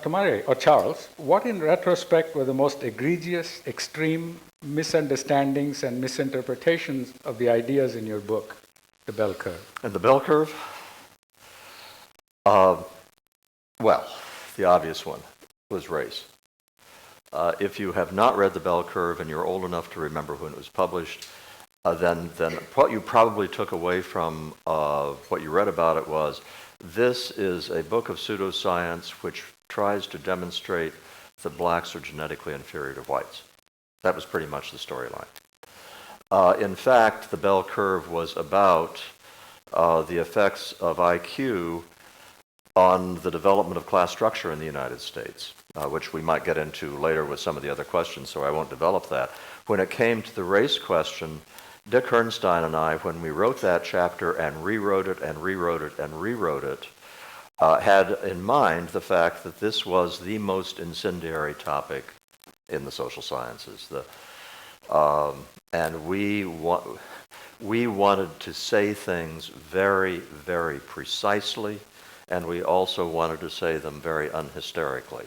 Dr. Murray, or Charles, what in retrospect were the most egregious, extreme misunderstandings and misinterpretations of the ideas in your book, The Bell Curve? And the bell curve? Well, the obvious one was race. If you have not read The Bell Curve and you're old enough to remember when it was published, then what you probably took away from what you read about it was, this is a book of pseudoscience which tries to demonstrate that blacks are genetically inferior to whites. That was pretty much the storyline. In fact, The Bell Curve was about the effects of IQ on the development of class structure in the United States, which we might get into later with some of the other questions, so I won't develop that. When it came to the race question, Dick Herrnstein and I, when we wrote that chapter and rewrote it and rewrote it and rewrote it, had in mind the fact that this was the most incendiary topic in the social sciences. And we wanted to say things very, very precisely, and we also wanted to say them very unhysterically,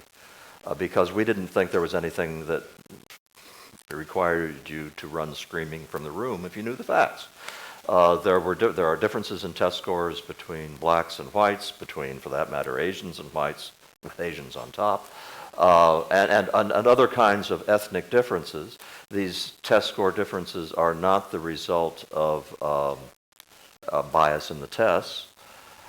because we didn't think there was anything that required you to run screaming from the room if you knew the facts. There are differences in test scores between blacks and whites, between, for that matter, Asians and whites, with Asians on top, and other kinds of ethnic differences. These test score differences are not the result of bias in the tests,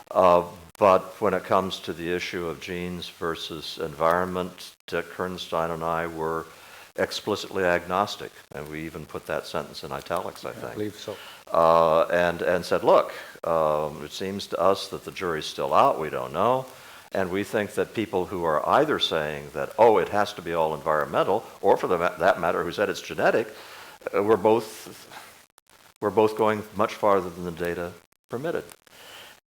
but when it comes to the issue of genes versus environment, Dick Herrnstein and I were explicitly agnostic, and we even put that sentence in italics, I think. I believe so. And said, look, it seems to us that the jury's still out, we don't know, and we think that people who are either saying that, oh, it has to be all environmental, or for that matter, who said it's genetic, we're both going much farther than the data permitted.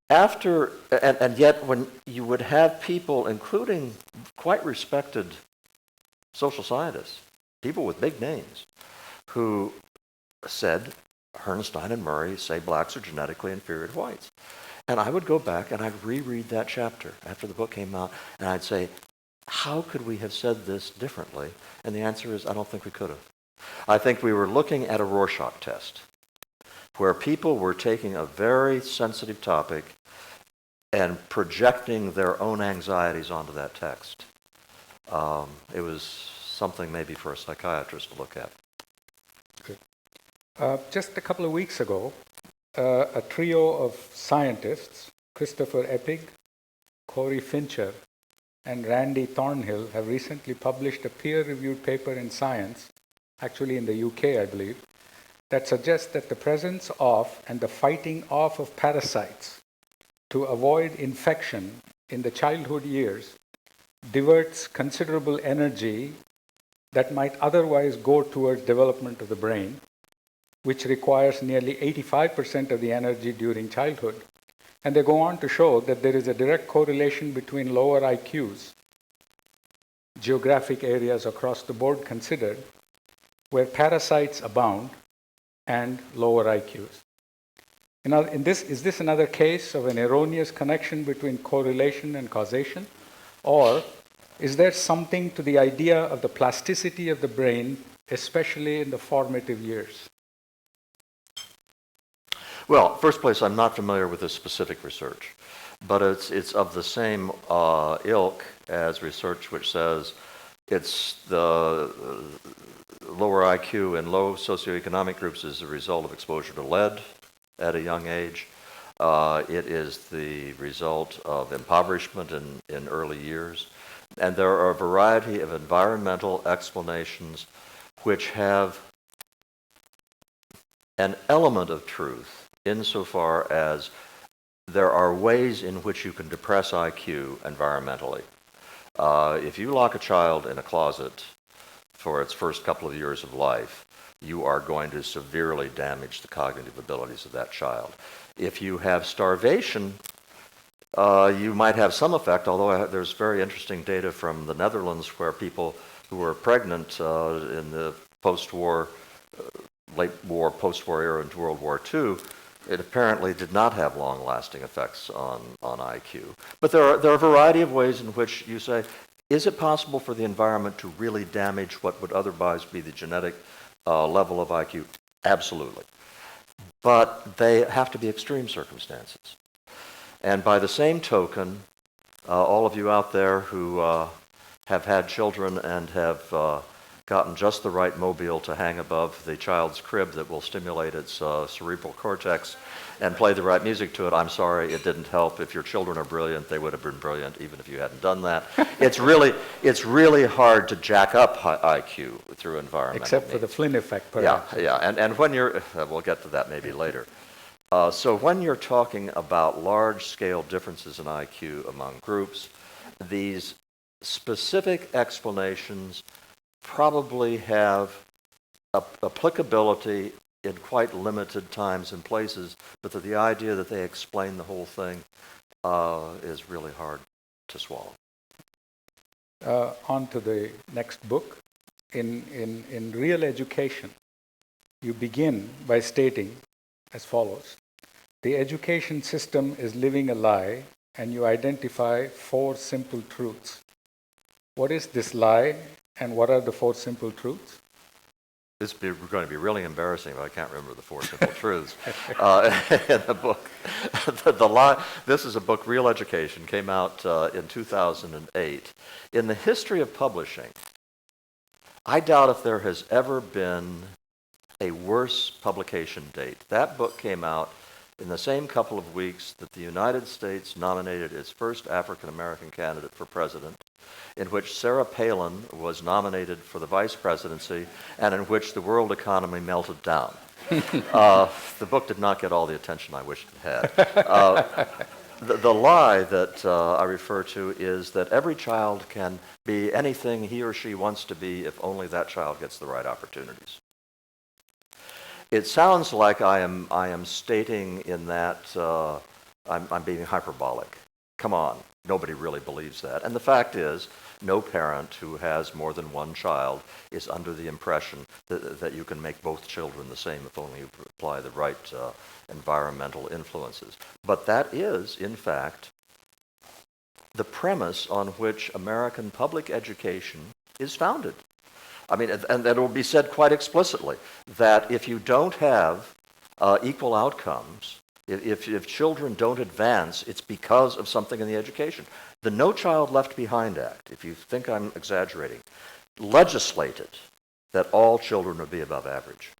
And yet when you would have people, including quite respected social scientists, people with big names, who said, Herrnstein and Murray say blacks are genetically inferior to whites. And I would go back and I'd reread that chapter after the book came out, and I'd say, how could we have said this differently? And the answer is, I don't think we could have. I think we were looking at a Rorschach test, where people were taking a very sensitive topic and projecting their own anxieties onto that text. It was something maybe for a psychiatrist to look at. Good. Just a couple of weeks ago, a trio of scientists, Christopher Eppig, Corey Fincher, and Randy Thornhill, have recently published a peer-reviewed paper in Science, actually in the UK, I believe, that suggests that the presence of and the fighting off of parasites to avoid infection in the childhood years diverts considerable energy that might otherwise go towards development of the brain, which requires nearly 85% of the energy during childhood. And they go on to show that there is a direct correlation between lower IQs, geographic areas across the board considered, where parasites abound, and lower IQs. Is this another case of an erroneous connection between correlation and causation? Or is there something to the idea of the plasticity of the brain, especially in the formative years? Well, first place, I'm not familiar with this specific research, but it's of the same ilk as research which says it's the lower IQ in low socioeconomic groups is a result of exposure to lead at a young age. It is the result of impoverishment in early years. And there are a variety of environmental explanations which have an element of truth insofar as there are ways in which you can depress IQ environmentally. If you lock a child in a closet for its first couple of years of life, you are going to severely damage the cognitive abilities of that child. If you have starvation, you might have some effect, although there's very interesting data from the Netherlands where people who were pregnant in the post-war, late war, post-war era into World War II, it apparently did not have long-lasting effects on IQ. But there are a variety of ways in which you say, Is it possible for the environment to really damage what would otherwise be the genetic level of IQ? Absolutely. But they have to be extreme circumstances. And by the same token, all of you out there who have had children and have gotten just the right mobile to hang above the child's crib that will stimulate its cerebral cortex and play the right music to it, I'm sorry, it didn't help. If your children are brilliant, they would have been brilliant even if you hadn't done that. It's really hard to jack up IQ through environmental Except for the means. Flynn effect, perhaps. Yeah, and when you're, we'll get to that maybe later. So when you're talking about large-scale differences in IQ among groups, these specific explanations probably have applicability in quite limited times and places, but the idea that they explain the whole thing is really hard to swallow. On to the next book. In Real Education, you begin by stating as follows: the education system is living a lie, and you identify 4 simple truths. What is this lie, and what are the 4 simple truths? This is going to be really embarrassing if I can't remember the 4 simple truths in the book. The lie. This is a book, Real Education, came out in 2008. In the history of publishing, I doubt if there has ever been a worse publication date. That book came out in the same couple of weeks that the United States nominated its first African-American candidate for president, in which Sarah Palin was nominated for the vice presidency, and in which the world economy melted down. The book did not get all the attention I wished it had. The lie that I refer to is that every child can be anything he or she wants to be if only that child gets the right opportunities. It sounds like I am stating in that I'm being hyperbolic. Come on, nobody really believes that. And the fact is, no parent who has more than one child is under the impression that you can make both children the same if only you apply the right environmental influences. But that is, in fact, the premise on which American public education is founded. I mean, and it will be said quite explicitly that if you don't have equal outcomes, if children don't advance, it's because of something in the education. The No Child Left Behind Act, if you think I'm exaggerating, legislated that all children would be above average.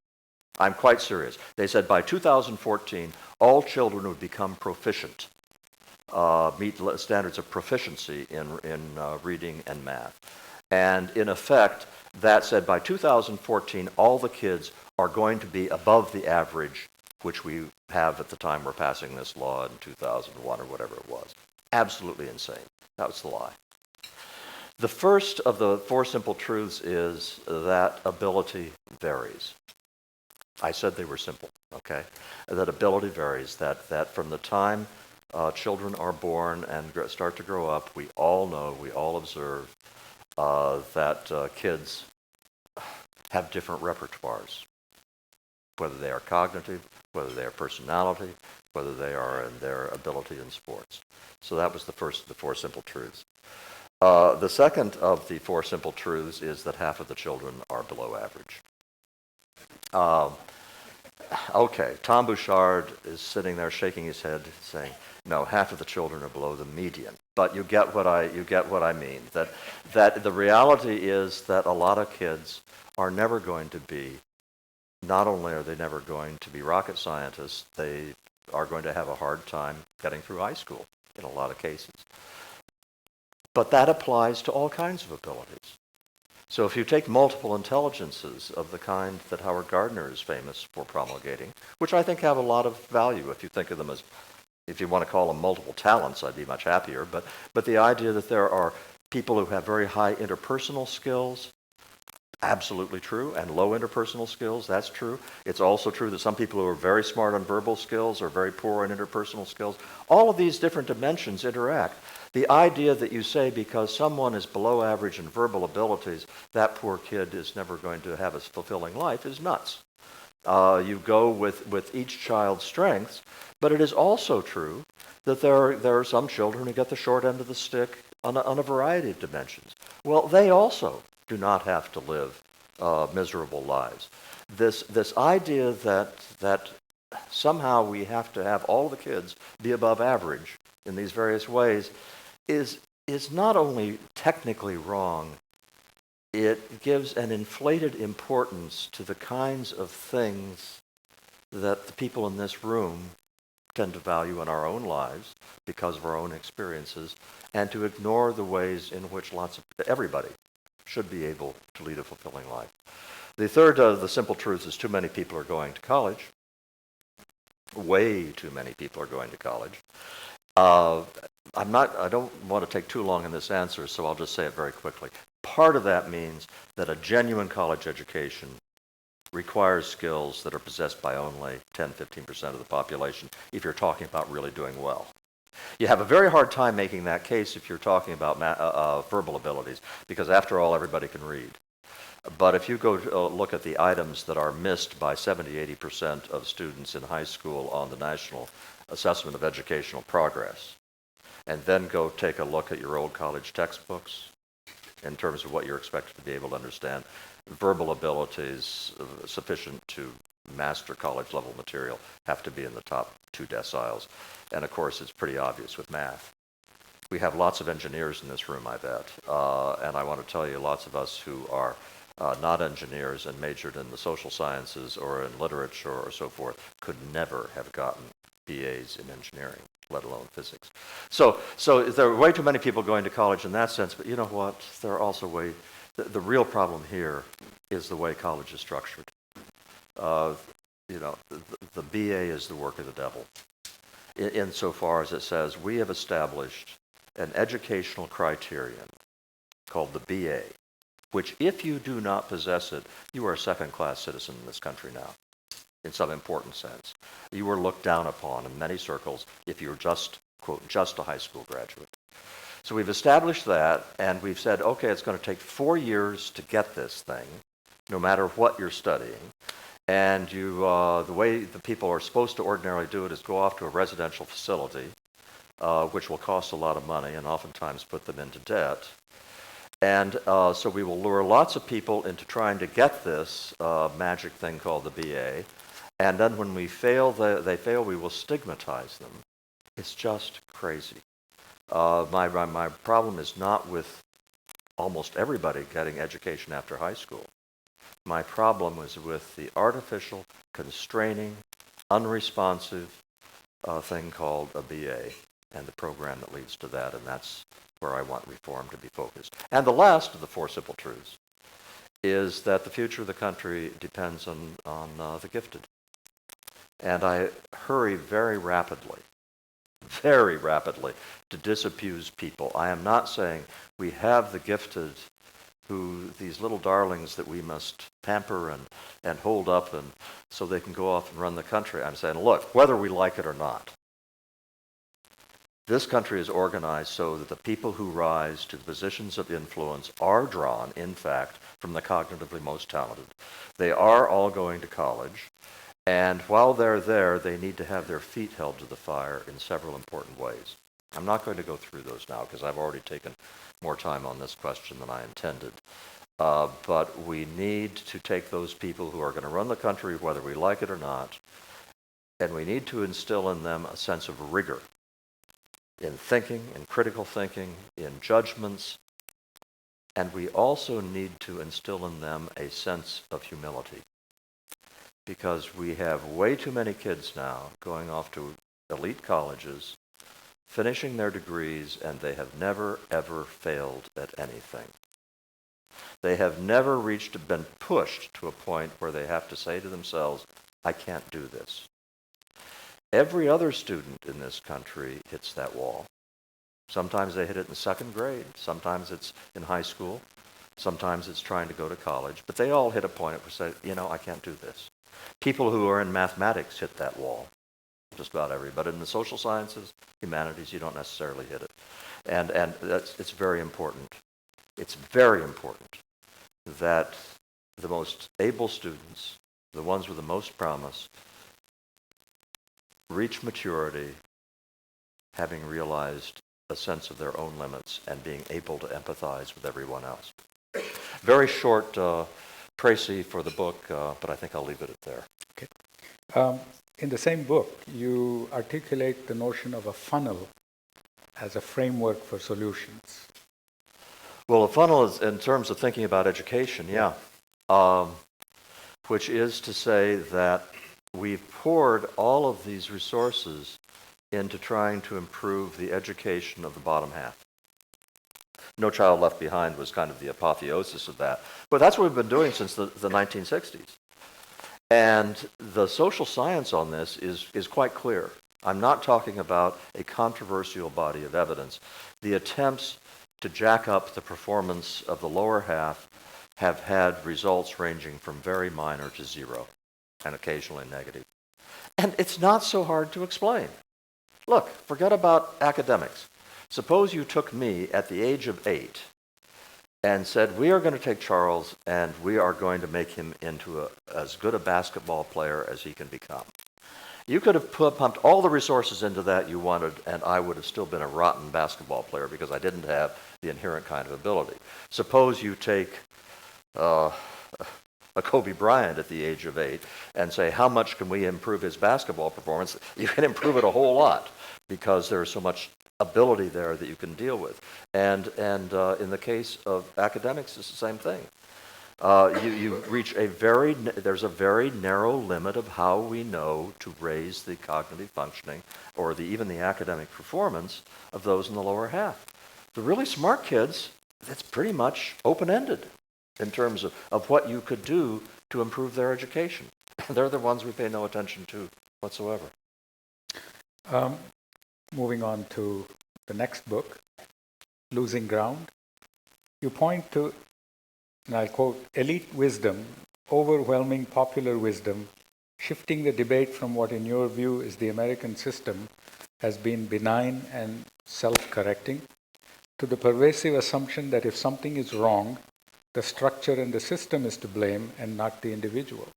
I'm quite serious. They said by 2014, all children would become proficient, meet standards of proficiency in reading and math. And in effect, that said by 2014, all the kids are going to be above the average, which we have at the time we're passing this law in 2001 or whatever it was. Absolutely insane. That was the lie. The first of the 4 simple truths is that ability varies. I said they were simple, okay? That ability varies, that from the time children are born and start to grow up, we all know, we all observe that kids have different repertoires, whether they are cognitive, whether they are personality, whether they are in their ability in sports. So that was the first of the 4 simple truths. The second of the 4 simple truths is that half of the children are below average. Okay, Tom Bouchard is sitting there shaking his head saying, no, half of the children are below the median. But you get what I mean, that the reality is that a lot of kids are never going to be, not only are they never going to be rocket scientists, they are going to have a hard time getting through high school in a lot of cases. But that applies to all kinds of abilities. So if you take multiple intelligences of the kind that Howard Gardner is famous for promulgating, which I think have a lot of value if you think of them as, if you want to call them multiple talents, I'd be much happier. But the idea that there are people who have very high interpersonal skills, absolutely true, and low interpersonal skills, that's true. It's also true that some people who are very smart on verbal skills are very poor on interpersonal skills. All of these different dimensions interact. The idea that you say because someone is below average in verbal abilities, that poor kid is never going to have a fulfilling life is nuts. You go with each child's strengths, but it is also true that there are some children who get the short end of the stick on a variety of dimensions. Well, they also do not have to live miserable lives. This idea that somehow we have to have all the kids be above average in these various ways is not only technically wrong, it gives an inflated importance to the kinds of things that the people in this room tend to value in our own lives because of our own experiences, and to ignore the ways in which everybody should be able to lead a fulfilling life. The third of the simple truths is too many people are going to college. Way too many people are going to college. I don't want to take too long in this answer, so I'll just say it very quickly. Part of that means that a genuine college education requires skills that are possessed by only 10-15% of the population if you're talking about really doing well. You have a very hard time making that case if you're talking about verbal abilities, because after all, everybody can read. But if you go look at the items that are missed by 70-80% of students in high school on the National Assessment of Educational Progress, and then go take a look at your old college textbooks in terms of what you're expected to be able to understand, verbal abilities sufficient to master college level material have to be in the top 2 deciles. And of course, it's pretty obvious with math. We have lots of engineers in this room, I bet. And I want to tell you, lots of us who are not engineers and majored in the social sciences or in literature or so forth could never have gotten BAs in engineering, let alone physics. So there are way too many people going to college in that sense, but you know what? There are also the real problem here is the way college is structured. The BA is the work of the devil, insofar as it says we have established an educational criterion called the BA, which if you do not possess it, you are a second-class citizen in this country now, in some important sense. You are looked down upon in many circles if you're just, quote, just a high school graduate. So we've established that, and we've said, okay, it's going to take 4 years to get this thing, no matter what you're studying. And the way the people are supposed to ordinarily do it is go off to a residential facility, which will cost a lot of money and oftentimes put them into debt. And so we will lure lots of people into trying to get this magic thing called the BA. And then when they fail, we will stigmatize them. It's just crazy. My problem is not with almost everybody getting education after high school. My problem was with the artificial, constraining, unresponsive thing called a BA and the program that leads to that, and that's where I want reform to be focused. And the last of the 4 simple truths is that the future of the country depends on the gifted. And I hurry very rapidly to disabuse people. I am not saying we have the gifted these little darlings that we must pamper and hold up and so they can go off and run the country. I'm saying, look, whether we like it or not, this country is organized so that the people who rise to the positions of influence are drawn, in fact, from the cognitively most talented. They are all going to college, and while they're there, they need to have their feet held to the fire in several important ways. I'm not going to go through those now because I've already taken more time on this question than I intended. But we need to take those people who are going to run the country, whether we like it or not, and we need to instill in them a sense of rigor in thinking, in critical thinking, in judgments, and we also need to instill in them a sense of humility. Because we have way too many kids now going off to elite colleges, finishing their degrees, and they have never, ever failed at anything. They have never been pushed to a point where they have to say to themselves, I can't do this. Every other student in this country hits that wall. Sometimes they hit it in 2nd grade. Sometimes it's in high school. Sometimes it's trying to go to college. But they all hit a point where they say, I can't do this. People who are in mathematics hit that wall. Just about everybody. But in the social sciences, humanities, you don't necessarily hit it. And it's very important. It's very important that the most able students, the ones with the most promise, reach maturity having realized a sense of their own limits and being able to empathize with everyone else. Very short précis for the book, but I think I'll leave it at there. Okay. In the same book, you articulate the notion of a funnel as a framework for solutions. Well, a funnel is in terms of thinking about education, yeah. Which is to say that we've poured all of these resources into trying to improve the education of the bottom half. No Child Left Behind was kind of the apotheosis of that. But that's what we've been doing since the 1960s. And the social science on this is quite clear. I'm not talking about a controversial body of evidence. The attempts to jack up the performance of the lower half have had results ranging from very minor to zero, and occasionally negative. And it's not so hard to explain. Look, forget about academics. Suppose you took me at the age of 8 and said, we are going to take Charles and we are going to make him into as good a basketball player as he can become. You could have pumped all the resources into that you wanted, and I would have still been a rotten basketball player because I didn't have the inherent kind of ability. Suppose you take a Kobe Bryant at the age of 8 and say, how much can we improve his basketball performance? You can improve it a whole lot because there's so much ability there that you can deal with. And in the case of academics, it's the same thing. You reach there's a very narrow limit of how we know to raise the cognitive functioning or even the academic performance of those in the lower half. The really smart kids, it's pretty much open-ended in terms of what you could do to improve their education. They're the ones we pay no attention to whatsoever. Moving on to the next book, Losing Ground. You point to, and I quote, elite wisdom, overwhelming popular wisdom, shifting the debate from what in your view is the American system has been benign and self-correcting, to the pervasive assumption that if something is wrong, the structure and the system is to blame and not the individual.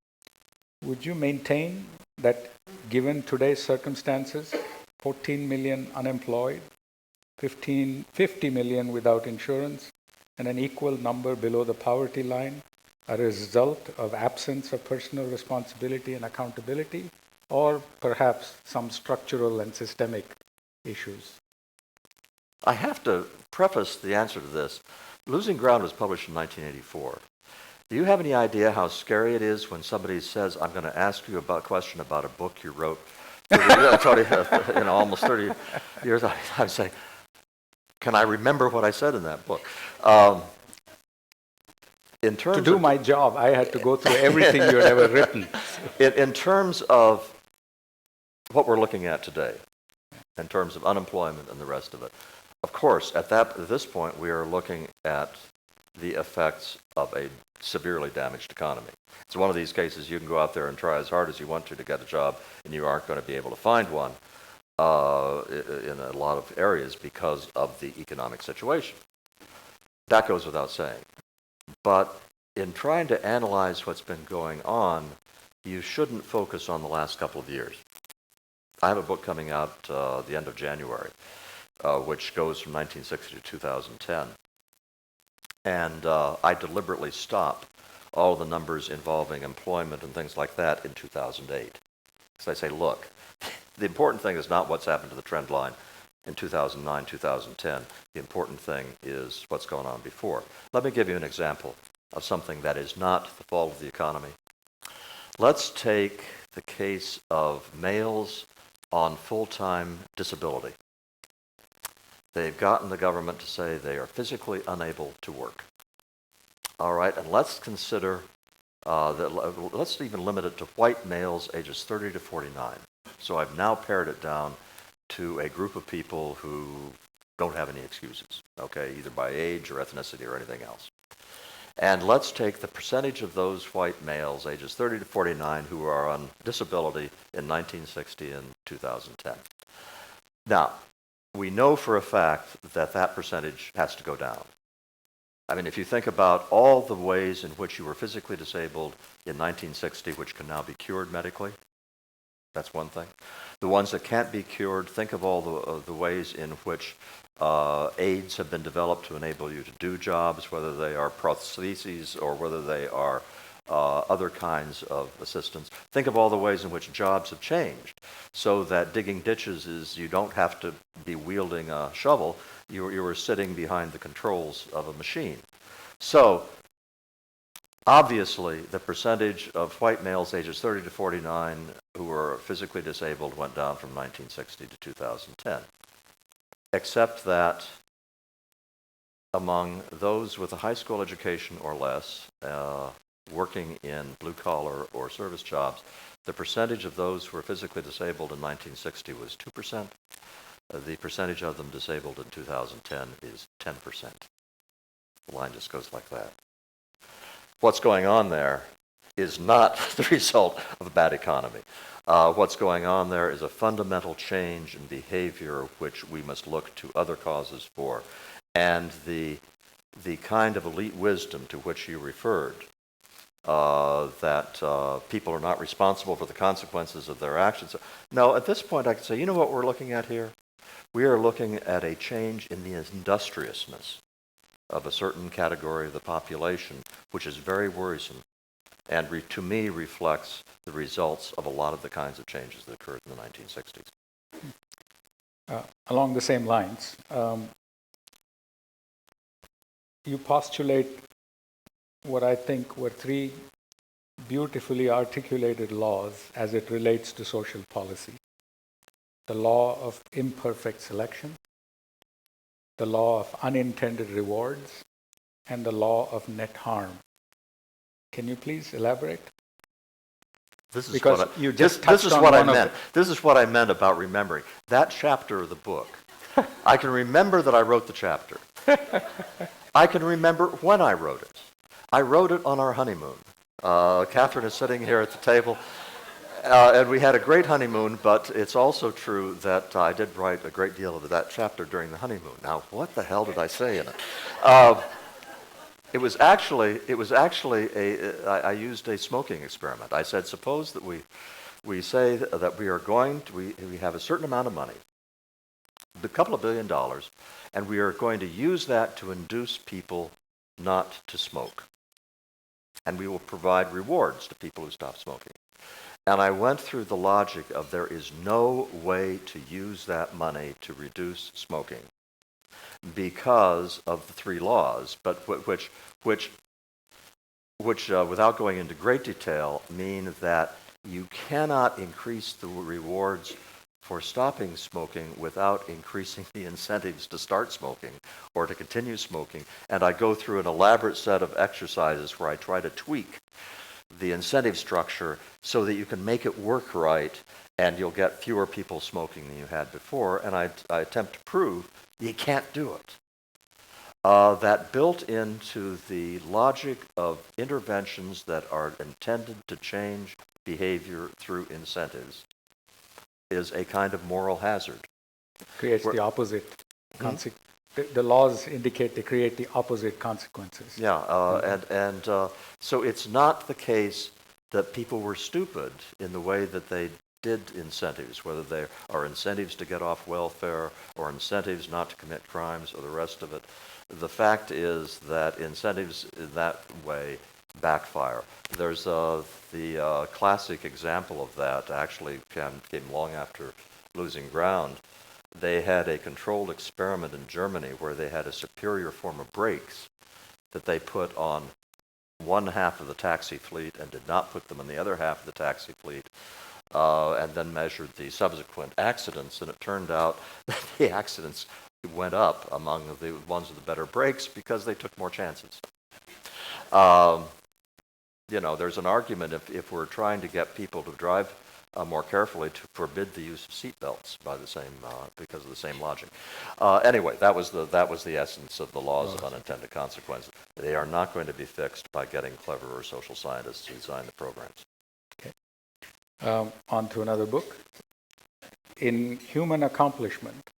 Would you maintain that given today's circumstances, 14 million unemployed, 50 million without insurance, and an equal number below the poverty line are a result of absence of personal responsibility and accountability, or perhaps some structural and systemic issues? I have to preface the answer to this. Losing Ground was published in 1984. Do you have any idea how scary it is when somebody says, I'm going to ask you a question about a book you wrote almost 30 years? I'm saying, can I remember what I said in that book? In terms to do my job, I had to go through everything you had ever written. In terms of what we're looking at today, in terms of unemployment and the rest of it, of course, at this point, we are looking at the effects of a severely damaged economy. It's one of these cases you can go out there and try as hard as you want to get a job, and you aren't going to be able to find one in a lot of areas because of the economic situation. That goes without saying. But in trying to analyze what's been going on, you shouldn't focus on the last couple of years. I have a book coming out the end of January, which goes from 1960 to 2010. And I deliberately stop all the numbers involving employment and things like that in 2008. So I say, look, the important thing is not what's happened to the trend line in 2009, 2010. The important thing is what's going on before. Let me give you an example of something that is not the fault of the economy. Let's take the case of males on full-time disability. They've gotten the government to say they are physically unable to work. All right, and let's consider let's even limit it to white males ages 30 to 49. So I've now pared it down to a group of people who don't have any excuses, okay, either by age or ethnicity or anything else. And let's take the percentage of those white males ages 30 to 49 who are on disability in 1960 and 2010. Now, we know for a fact that that percentage has to go down. I mean, if you think about all the ways in which you were physically disabled in 1960, which can now be cured medically, That's one thing. The ones that can't be cured, think of all the ways in which aids have been developed to enable you to do jobs, whether they are prostheses or whether they are other kinds of assistance. Think of all the ways in which jobs have changed, so that digging ditches is, you don't have to be wielding a shovel, you are sitting behind the controls of a machine. So, obviously, the percentage of white males ages 30 to 49 who were physically disabled went down from 1960 to 2010. Except that among those with a high school education or less, working in blue-collar or service jobs, the percentage of those who were physically disabled in 1960 was 2%. The percentage of them disabled in 2010 is 10%. The line just goes like that. What's going on there is not the result of a bad economy. What's going on there is a fundamental change in behavior which we must look to other causes for. And the kind of elite wisdom to which you referred, that people are not responsible for the consequences of their actions. No, at this point I can say, you know what we're looking at here? We are looking at a change in the industriousness of a certain category of the population, which is very worrisome, and to me reflects the results of a lot of the kinds of changes that occurred in the 1960s. Along the same lines, you postulate what I think were three beautifully articulated laws as it relates to social policy. The law of imperfect selection, the law of unintended rewards, and the law of net harm. Can you please elaborate? This is because what you just touched on what I one of meant. This is what I meant about remembering. That chapter of the book, I can remember that I wrote the chapter. I can remember when I wrote it. I wrote it on our honeymoon. Catherine is sitting here at the table, and we had a great honeymoon, but it's also true that I did write a great deal of that chapter during the honeymoon. Now, what the hell did I say in it? It was actually I used a smoking experiment. I said, suppose that we say that we are going to, we have a certain amount of money, a couple of $1 billion, and we are going to use that to induce people not to smoke. And we will provide rewards to people who stop smoking. And I went through the logic of there is no way to use that money to reduce smoking because of the three laws, but which without going into great detail, mean that you cannot increase the rewards for stopping smoking without increasing the incentives to start smoking or to continue smoking. And I go through an elaborate set of exercises where I try to tweak the incentive structure so that you can make it work right and you'll get fewer people smoking than you had before. And I attempt to prove you can't do it. That built into the logic of interventions that are intended to change behavior through incentives is a kind of moral hazard. Creates the opposite consequence. The laws indicate they create the opposite consequences. Yeah, so it's not the case that people were stupid in the way that they did incentives, whether they are incentives to get off welfare or incentives not to commit crimes or the rest of it. The fact is that incentives in that way backfire. There's the classic example of that actually came long after losing ground. They had a controlled experiment in Germany where they had a superior form of brakes that they put on one half of the taxi fleet and did not put them on the other half of the taxi fleet, and then measured the subsequent accidents, and it turned out that the accidents went up among the ones with the better brakes because they took more chances. There's an argument if we're trying to get people to drive more carefully to forbid the use of seatbelts by the same because of the same logic. Anyway, that was the essence of the laws of unintended consequences. They are not going to be fixed by getting cleverer social scientists to design the programs. Okay. On to another book. In Human Accomplishment,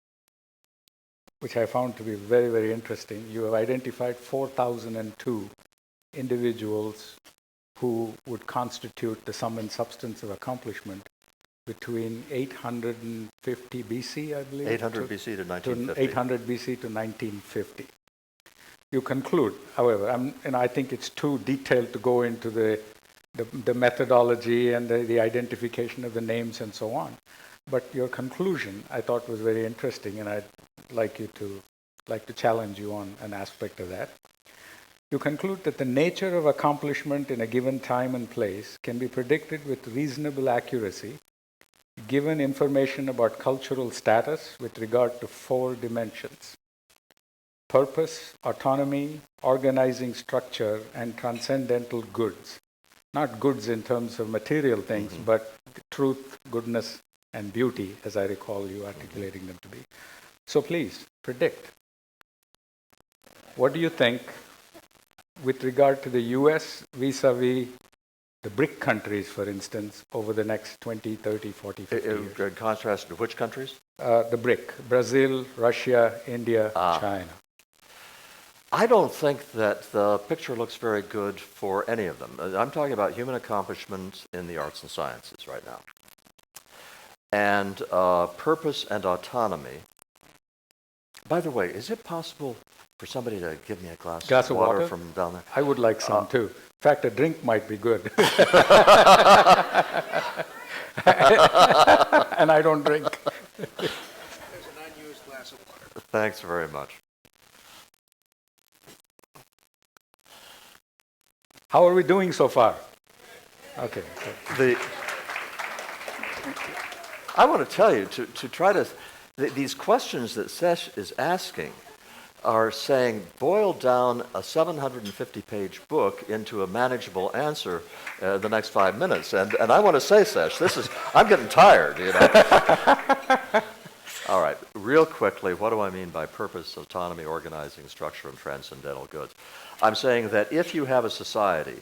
which I found to be very, very interesting, you have identified 4,002 individuals who would constitute the sum and substance of accomplishment between 850 BC, I believe. 800 BC to 1950. 800 BC to 1950. You conclude, however, and I think it's too detailed to go into the methodology and the identification of the names and so on. But your conclusion, I thought, was very interesting, and I'd like to challenge you on an aspect of that. You conclude that the nature of accomplishment in a given time and place can be predicted with reasonable accuracy, given information about cultural status with regard to 4 dimensions: purpose, autonomy, organizing structure, and transcendental goods. Not goods in terms of material things, but truth, goodness, and beauty, as I recall you articulating them to be. So please, predict. What do you think with regard to the US vis-a-vis the BRIC countries, for instance, over the next 20, 30, 40, 50 years? In contrast to which countries? The BRIC: Brazil, Russia, India, China. I don't think that the picture looks very good for any of them. I'm talking about human accomplishments in the arts and sciences right now. And purpose and autonomy. By the way, is it possible for somebody to give me a glass of water from down there? I would like some too. In fact, a drink might be good. And I don't drink. There's an unused glass of water. Thanks very much. How are we doing so far? Okay. I want to tell you, to try to, these questions that Sesh is asking are saying, boil down a 750-page book into a manageable answer the next 5 minutes. And I want to say, Sesh, I'm getting tired, you know. All right, real quickly, what do I mean by purpose, autonomy, organizing, structure, and transcendental goods? I'm saying that if you have a society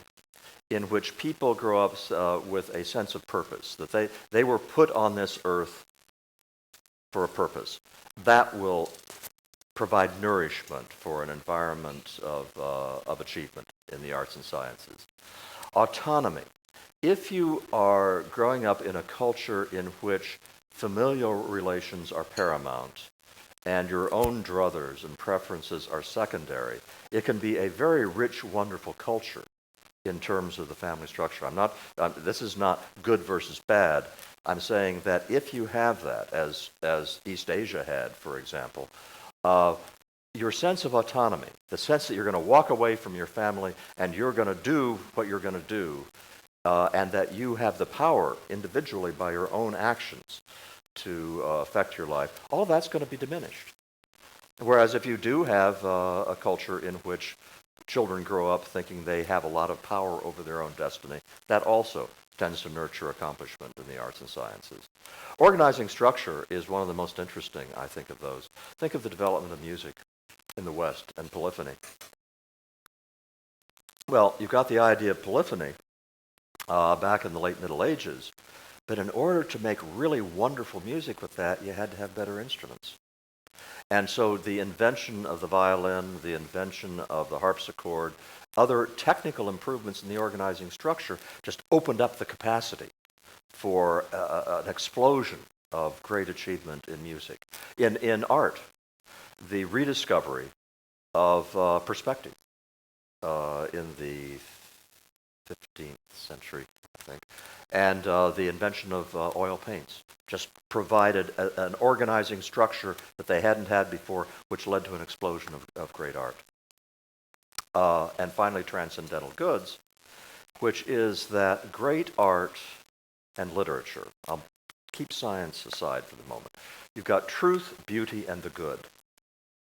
in which people grow up with a sense of purpose, that they were put on this earth for a purpose, that will provide nourishment for an environment of achievement in the arts and sciences. Autonomy. If you are growing up in a culture in which familial relations are paramount and your own druthers and preferences are secondary, it can be a very rich, wonderful culture in terms of the family structure. This is not good versus bad. I'm saying that if you have that, as East Asia had, for example, your sense of autonomy, the sense that you're going to walk away from your family and you're going to do what you're going to do, and that you have the power individually by your own actions to affect your life, all that's going to be diminished. Whereas if you do have a culture in which children grow up thinking they have a lot of power over their own destiny, that also tends to nurture accomplishment in the arts and sciences. Organizing structure is one of the most interesting, I think, of those. Think of the development of music in the West and polyphony. Well, you've got the idea of polyphony back in the late Middle Ages, but in order to make really wonderful music with that, you had to have better instruments. And so the invention of the violin, the invention of the harpsichord, other technical improvements in the organizing structure just opened up the capacity for an explosion of great achievement in music. In art, the rediscovery of perspective in the 15th century, I think, and the invention of oil paints just provided an organizing structure that they hadn't had before, which led to an explosion of great art. And finally, transcendental goods, which is that great art and literature, I'll keep science aside for the moment, you've got truth, beauty, and the good.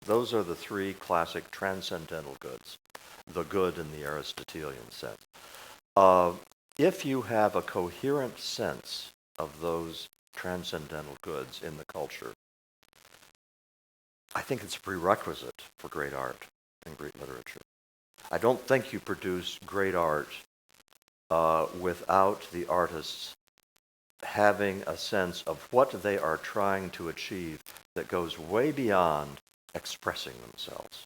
Those are the three classic transcendental goods, the good in the Aristotelian sense. If you have a coherent sense of those transcendental goods in the culture, I think it's a prerequisite for great art and great literature. I don't think you produce great art without the artists having a sense of what they are trying to achieve that goes way beyond expressing themselves.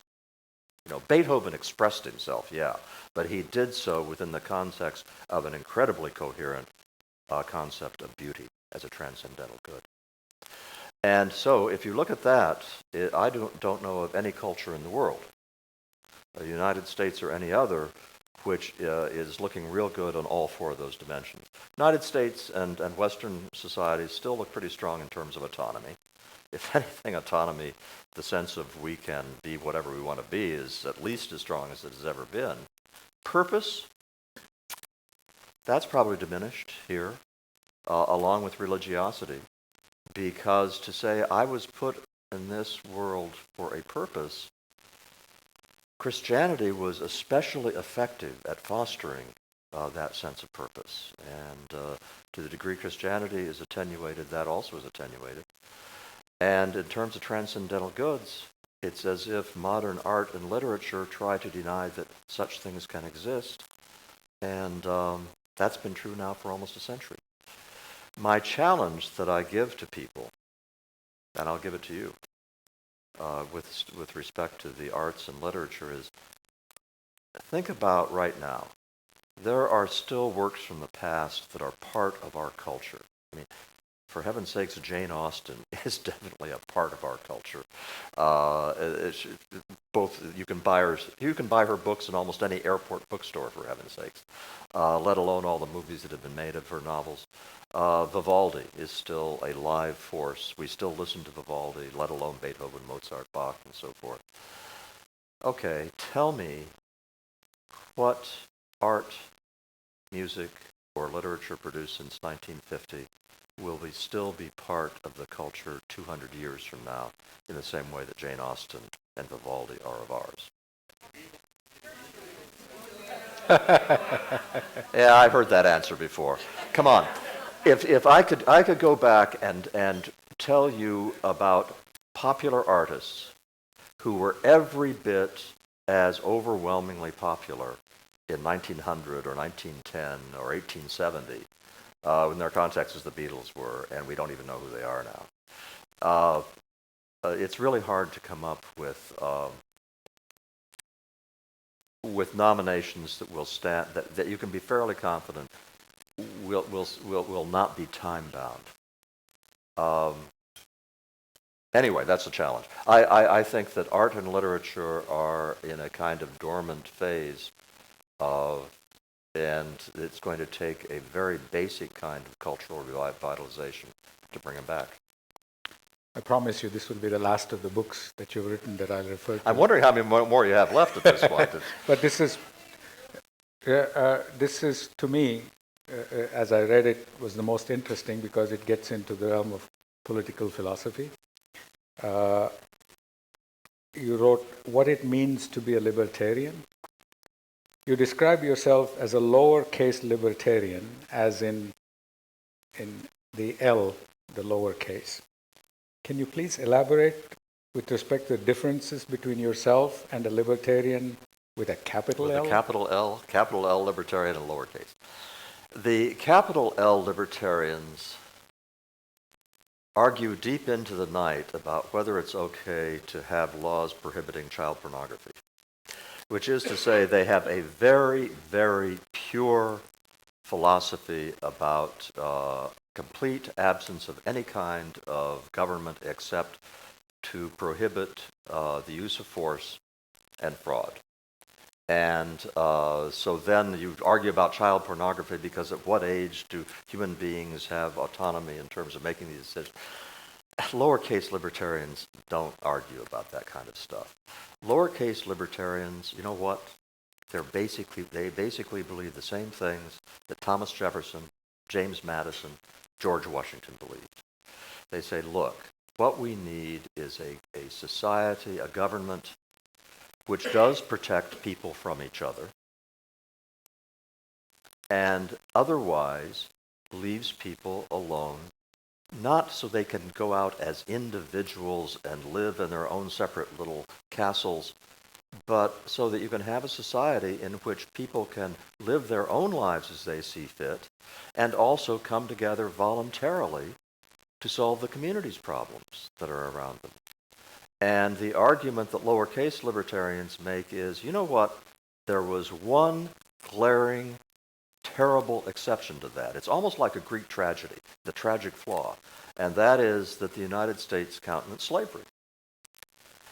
You know, Beethoven expressed himself, yeah, but he did so within the context of an incredibly coherent concept of beauty as a transcendental good. And so if you look at that, I don't know of any culture in the world, the United States or any other, which is looking real good on all four of those dimensions. United States and Western societies still look pretty strong in terms of autonomy. If anything, autonomy, the sense of we can be whatever we want to be, is at least as strong as it has ever been. Purpose, that's probably diminished here, along with religiosity, because to say I was put in this world for a purpose, Christianity was especially effective at fostering that sense of purpose. And to the degree Christianity is attenuated, that also is attenuated. And in terms of transcendental goods, it's as if modern art and literature try to deny that such things can exist. And that's been true now for almost a century. My challenge that I give to people, and I'll give it to you, with respect to the arts and literature, is think about right now. There are still works from the past that are part of our culture. I mean, for heaven's sakes, Jane Austen is definitely a part of our culture. Both you can buy her books in almost any airport bookstore, for heaven's sakes, let alone all the movies that have been made of her novels. Vivaldi is still a live force. We still listen to Vivaldi, let alone Beethoven, Mozart, Bach, and so forth. Okay, tell me what art, music, or literature produced since 1950 will still be part of the culture 200 years from now, in the same way that Jane Austen and Vivaldi are of ours. Yeah, I've heard that answer before. Come on. If I could go back and tell you about popular artists who were every bit as overwhelmingly popular in 1900 or 1910 or 1870 in their context as the Beatles were, and we don't even know who they are now. It's really hard to come up with nominations that will stand, that you can be fairly confident will not be time bound. Anyway, that's a challenge. I think that art and literature are in a kind of dormant phase and it's going to take a very basic kind of cultural revitalization to bring them back. I promise you this will be the last of the books that you've written that I'll refer to. I'm wondering how many more you have left at this point. But this is to me, as I read it, was the most interesting because it gets into the realm of political philosophy. You wrote what it means to be a libertarian. You describe yourself as a lowercase libertarian, as in the L, the lowercase. Can you please elaborate with respect to the differences between yourself and a libertarian with a capital L? With a capital L libertarian and lowercase. The capital L libertarians argue deep into the night about whether it's okay to have laws prohibiting child pornography, which is to say they have a very, very pure philosophy about complete absence of any kind of government except to prohibit the use of force and fraud. And so then you argue about child pornography because at what age do human beings have autonomy in terms of making these decisions? Lowercase libertarians don't argue about that kind of stuff. Lowercase libertarians, you know what? They basically believe the same things that Thomas Jefferson, James Madison, George Washington believed. They say, look, what we need is a society, a government, which does protect people from each other, and otherwise leaves people alone, not so they can go out as individuals and live in their own separate little castles, but so that you can have a society in which people can live their own lives as they see fit, and also come together voluntarily to solve the community's problems that are around them. And the argument that lowercase libertarians make is, you know what, there was one glaring, terrible exception to that. It's almost like a Greek tragedy, the tragic flaw, and that is that the United States countenanced slavery.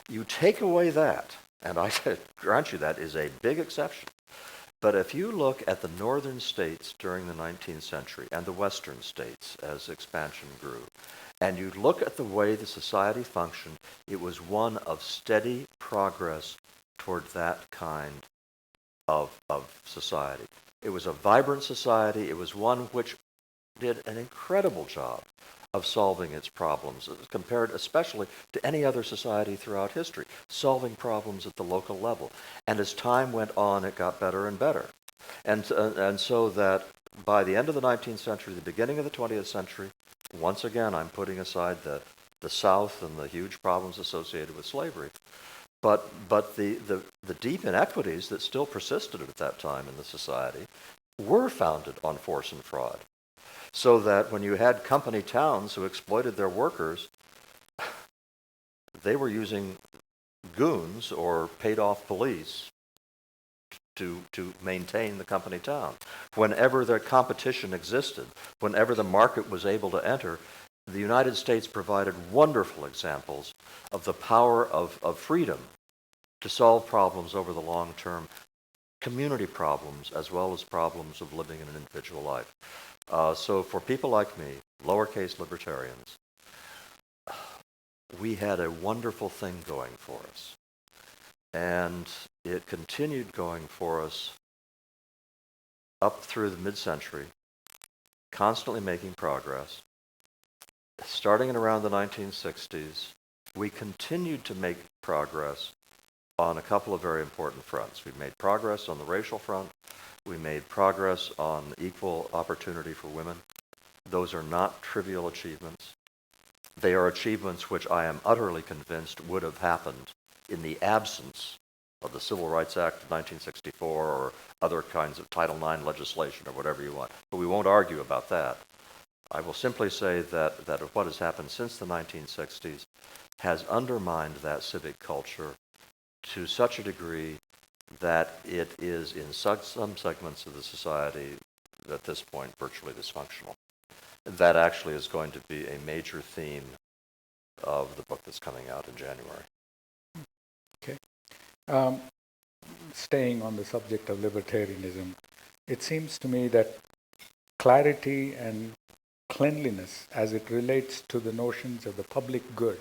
You take away that, and I grant you that is a big exception, but if you look at the northern states during the 19th century and the western states as expansion grew, and you look at the way the society functioned, it was one of steady progress toward that kind of society. It was a vibrant society. It was one which did an incredible job of solving its problems, compared especially to any other society throughout history, solving problems at the local level. And as time went on, it got better and better. And so that by the end of the 19th century, the beginning of the 20th century, once again, I'm putting aside the South and the huge problems associated with slavery, but the deep inequities that still persisted at that time in the society were founded on force and fraud. So that when you had company towns who exploited their workers, they were using goons or paid-off police to maintain the company town. Whenever their competition existed, whenever the market was able to enter, the United States provided wonderful examples of the power of freedom to solve problems over the long term, community problems as well as problems of living in an individual life. So for people like me, lowercase libertarians, we had a wonderful thing going for us. And it continued going for us up through the mid-century, constantly making progress. Starting in around the 1960s, we continued to make progress on a couple of very important fronts. We made progress on the racial front. We made progress on equal opportunity for women. Those are not trivial achievements. They are achievements which I am utterly convinced would have happened in the absence of the Civil Rights Act of 1964 or other kinds of Title IX legislation or whatever you want. But we won't argue about that. I will simply say that what has happened since the 1960s has undermined that civic culture to such a degree that it is in some segments of the society at this point virtually dysfunctional. That actually is going to be a major theme of the book that's coming out in January. Okay. Staying on the subject of libertarianism, it seems to me that clarity and cleanliness as it relates to the notions of the public good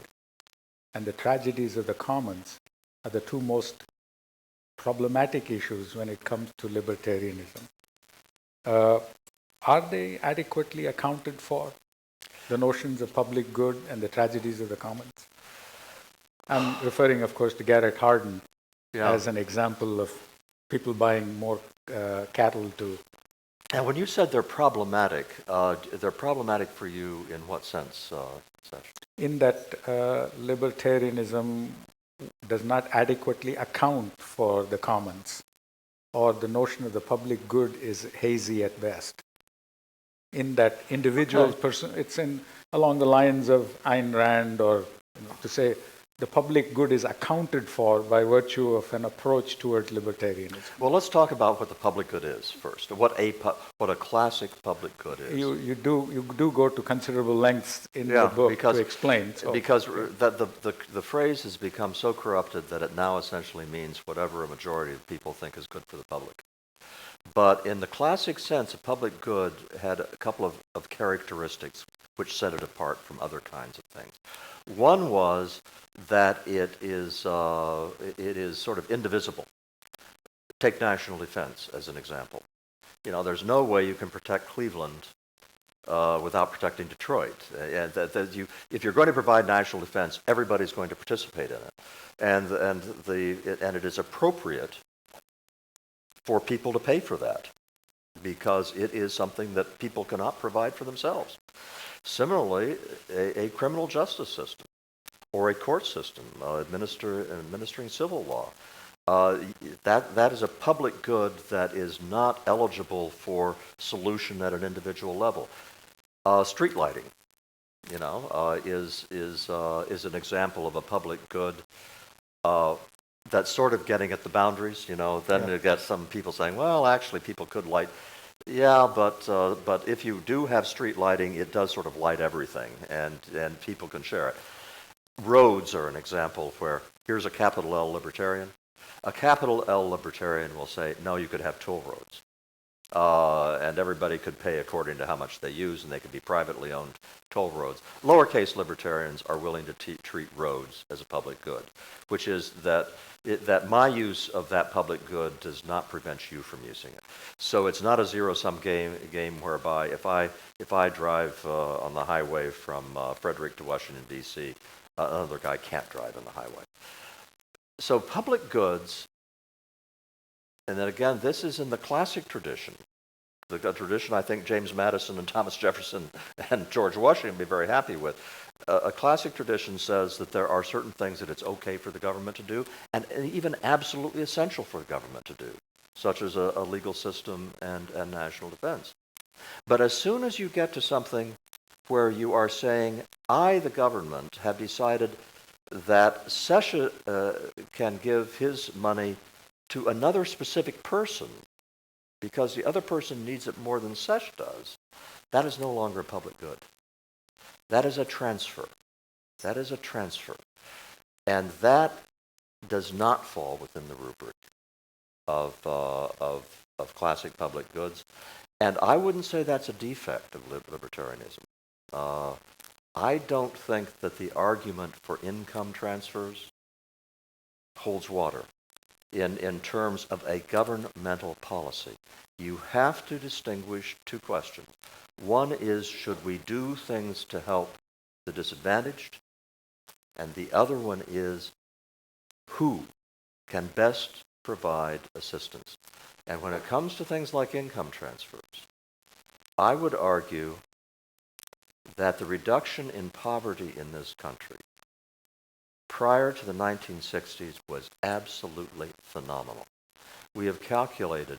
and the tragedies of the commons are the two most problematic issues when it comes to libertarianism. Are they adequately accounted for, the notions of public good and the tragedies of the commons? I'm referring, of course, to Garrett Hardin as an example of people buying more cattle to... And when you said they're problematic for you in what sense, Sash? In that libertarianism does not adequately account for the commons, or the notion of the public good is hazy at best. In that individual person, it's along the lines of Ayn Rand, or to say the public good is accounted for by virtue of an approach toward libertarianism. Well, let's talk about what the public good is first. What a classic public good is. You do go to considerable lengths in the book to explain. So. Because the phrase has become so corrupted that it now essentially means whatever a majority of people think is good for the public. But in the classic sense, a public good had a couple of characteristics which set it apart from other kinds of things. One was that it is sort of indivisible. Take national defense as an example. You know, there's no way you can protect Cleveland without protecting Detroit. If you're going to provide national defense, everybody's going to participate in it, and it is appropriate for people to pay for that because it is something that people cannot provide for themselves. Similarly, a criminal justice system or a court system administering civil law, that is a public good that is not eligible for solution at an individual level. Street lighting, is an example of a public good that's sort of getting at the boundaries. Then you get some people saying, well, actually, people could light Yeah, but if you do have street lighting, it does sort of light everything, and people can share it. Roads are an example where here's a capital L libertarian. A capital L libertarian will say, no, you could have toll roads. And everybody could pay according to how much they use, and they could be privately owned toll roads. Lowercase libertarians are willing to treat roads as a public good, which is that my use of that public good does not prevent you from using it. So it's not a zero-sum game whereby if I drive on the highway from Frederick to Washington, D.C., another guy can't drive on the highway. So public goods, and then again, this is in the classic tradition, the tradition I think James Madison and Thomas Jefferson and George Washington would be very happy with. A classic tradition says that there are certain things that it's okay for the government to do, and even absolutely essential for the government to do, such as a legal system and national defense. But as soon as you get to something where you are saying, I, the government, have decided that Sesha can give his money to another specific person because the other person needs it more than Sesh does, that is no longer a public good. That is a transfer. That is a transfer. And that does not fall within the rubric of classic public goods. And I wouldn't say that's a defect of libertarianism. I don't think that the argument for income transfers holds water in terms of a governmental policy. You have to distinguish two questions. One is, should we do things to help the disadvantaged? And the other one is, who can best provide assistance? And when it comes to things like income transfers, I would argue that the reduction in poverty in this country prior to the 1960s was absolutely phenomenal. We have calculated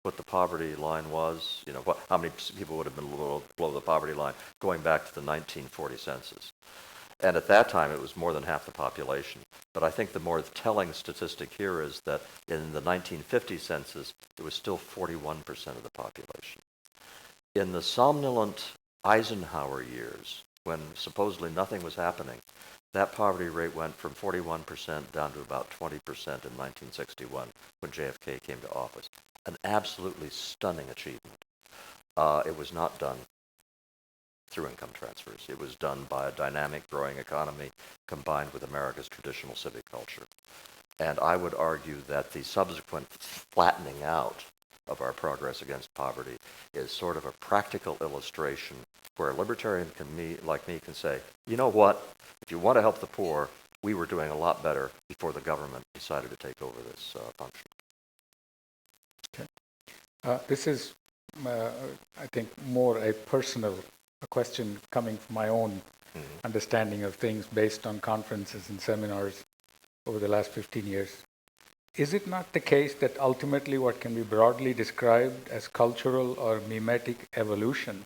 what the poverty line was, how many people would have been below the poverty line going back to the 1940 census. And at that time, it was more than half the population. But I think the more telling statistic here is that in the 1950 census, it was still 41% of the population. In the somnolent Eisenhower years, when supposedly nothing was happening, that poverty rate went from 41% down to about 20% in 1961 when JFK came to office. An absolutely stunning achievement. It was not done through income transfers. It was done by a dynamic, growing economy combined with America's traditional civic culture. And I would argue that the subsequent flattening out of our progress against poverty is sort of a practical illustration where a libertarian like me can say, you know what, if you want to help the poor, we were doing a lot better before the government decided to take over this function. Okay. This is, I think, more a personal question coming from my own understanding of things based on conferences and seminars over the last 15 years. Is it not the case that ultimately what can be broadly described as cultural or mimetic evolution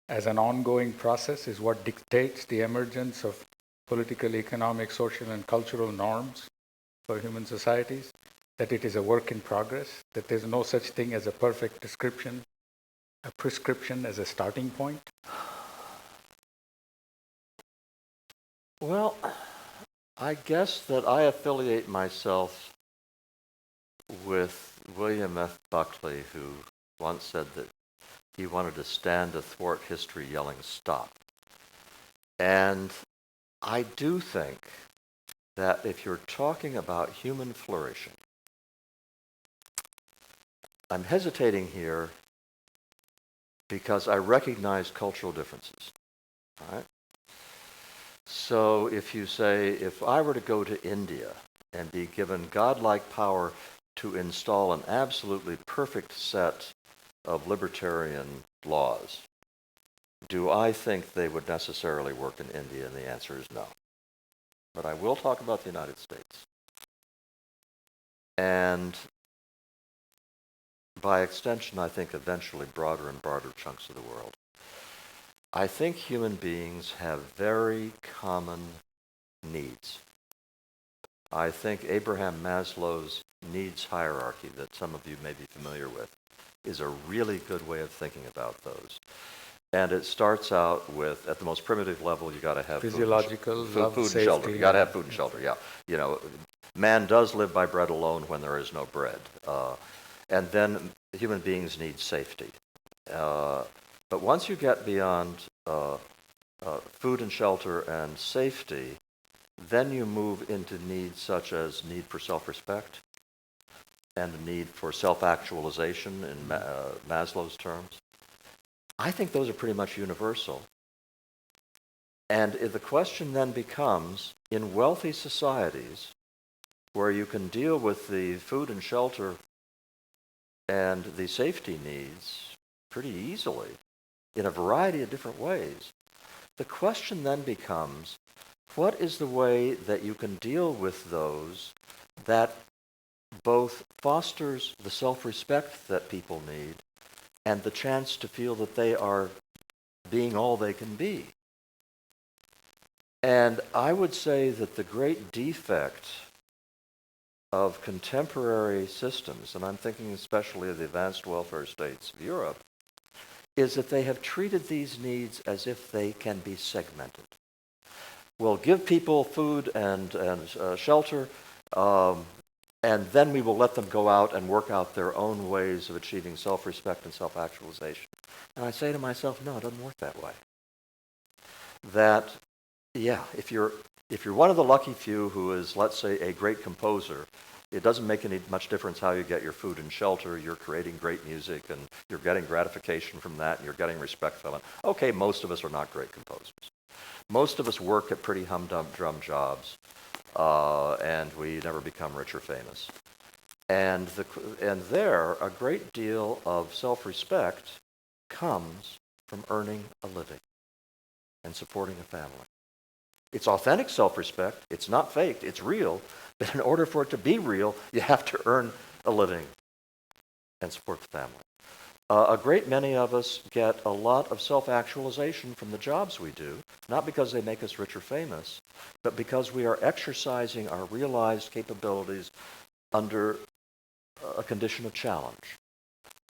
as an ongoing process is what dictates the emergence of political, economic, social, and cultural norms for human societies? That it is a work in progress, that there's no such thing as a perfect description, a prescription as a starting point? Well, I guess that I affiliate myself with William F. Buckley, who once said that he wanted to stand athwart history yelling, stop. And I do think that if you're talking about human flourishing, I'm hesitating here because I recognize cultural differences. All right? So if you say, if I were to go to India and be given godlike power to install an absolutely perfect set of libertarian laws, do I think they would necessarily work in India? And the answer is no. But I will talk about the United States. And by extension, I think eventually broader and broader chunks of the world. I think human beings have very common needs. I think Abraham Maslow's needs hierarchy that some of you may be familiar with is a really good way of thinking about those. And it starts out with, at the most primitive level, you got to have Physiological, love, food and safety, shelter. You got to have and- food and shelter. Yeah, you know, man does live by bread alone when there is no bread. And then human beings need safety. But once you get beyond food and shelter and safety, then you move into needs such as need for self-respect and the need for self-actualization in Maslow's terms. I think those are pretty much universal. And the question then becomes, in wealthy societies, where you can deal with the food and shelter and the safety needs pretty easily, in a variety of different ways, the question then becomes, what is the way that you can deal with those that both fosters the self-respect that people need and the chance to feel that they are being all they can be? And I would say that the great defect of contemporary systems, and I'm thinking especially of the advanced welfare states of Europe, is that they have treated these needs as if they can be segmented. We'll give people food and shelter, and then we will let them go out and work out their own ways of achieving self-respect and self-actualization. And I say to myself, no, it doesn't work that way. That, yeah, if you're one of the lucky few who is, let's say, a great composer, it doesn't make any much difference how you get your food and shelter. You're creating great music, and you're getting gratification from that, and you're getting respect from it. Okay, most of us are not great composers. Most of us work at pretty humdrum jobs, and we never become rich or famous. And there, a great deal of self-respect comes from earning a living and supporting a family. It's authentic self-respect. It's not faked. It's real. But in order for it to be real, you have to earn a living and support the family. A great many of us get a lot of self-actualization from the jobs we do, not because they make us rich or famous, but because we are exercising our realized capabilities under a condition of challenge.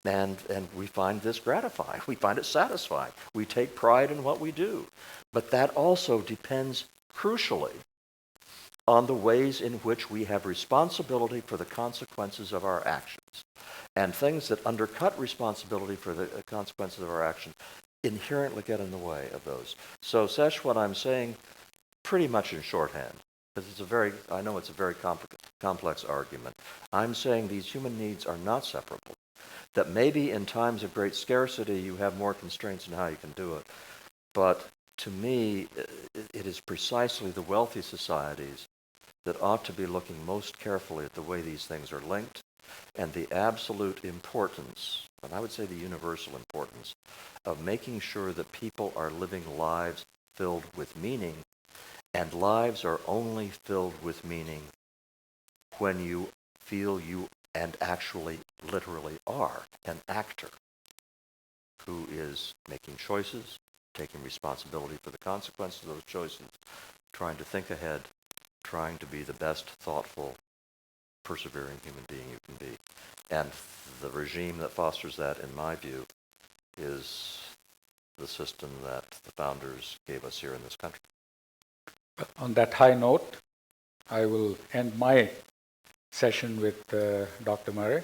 And we find this gratifying. We find it satisfying. We take pride in what we do. But that also depends crucially on the ways in which we have responsibility for the consequences of our actions. And things that undercut responsibility for the consequences of our action inherently get in the way of those. So, Sesh, what I'm saying pretty much in shorthand, because I know it's a very complex argument. I'm saying these human needs are not separable. That maybe in times of great scarcity you have more constraints in how you can do it. But to me, it is precisely the wealthy societies that ought to be looking most carefully at the way these things are linked and the absolute importance, and I would say the universal importance, of making sure that people are living lives filled with meaning, and lives are only filled with meaning when you feel you and actually literally are an actor who is making choices, taking responsibility for the consequences of those choices, trying to think ahead, trying to be the best thoughtful, persevering human being you can be. And the regime that fosters that, in my view, is the system that the founders gave us here in this country. On that high note, I will end my session with Dr. Murray.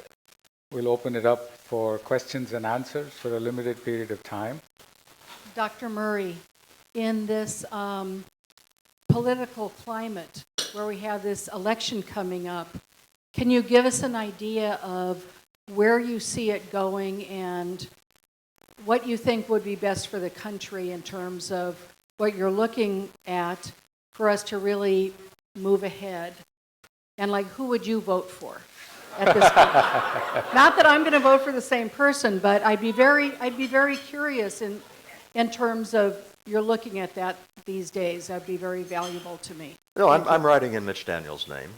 We'll open it up for questions and answers for a limited period of time. Dr. Murray, in this political climate where we have this election coming up, can you give us an idea of where you see it going and what you think would be best for the country in terms of what you're looking at for us to really move ahead? And like, who would you vote for at this point? Not that I'm going to vote for the same person, but I'd be very curious in terms of you're looking at that these days. That'd be very valuable to me. No, I'm writing in Mitch Daniels' name.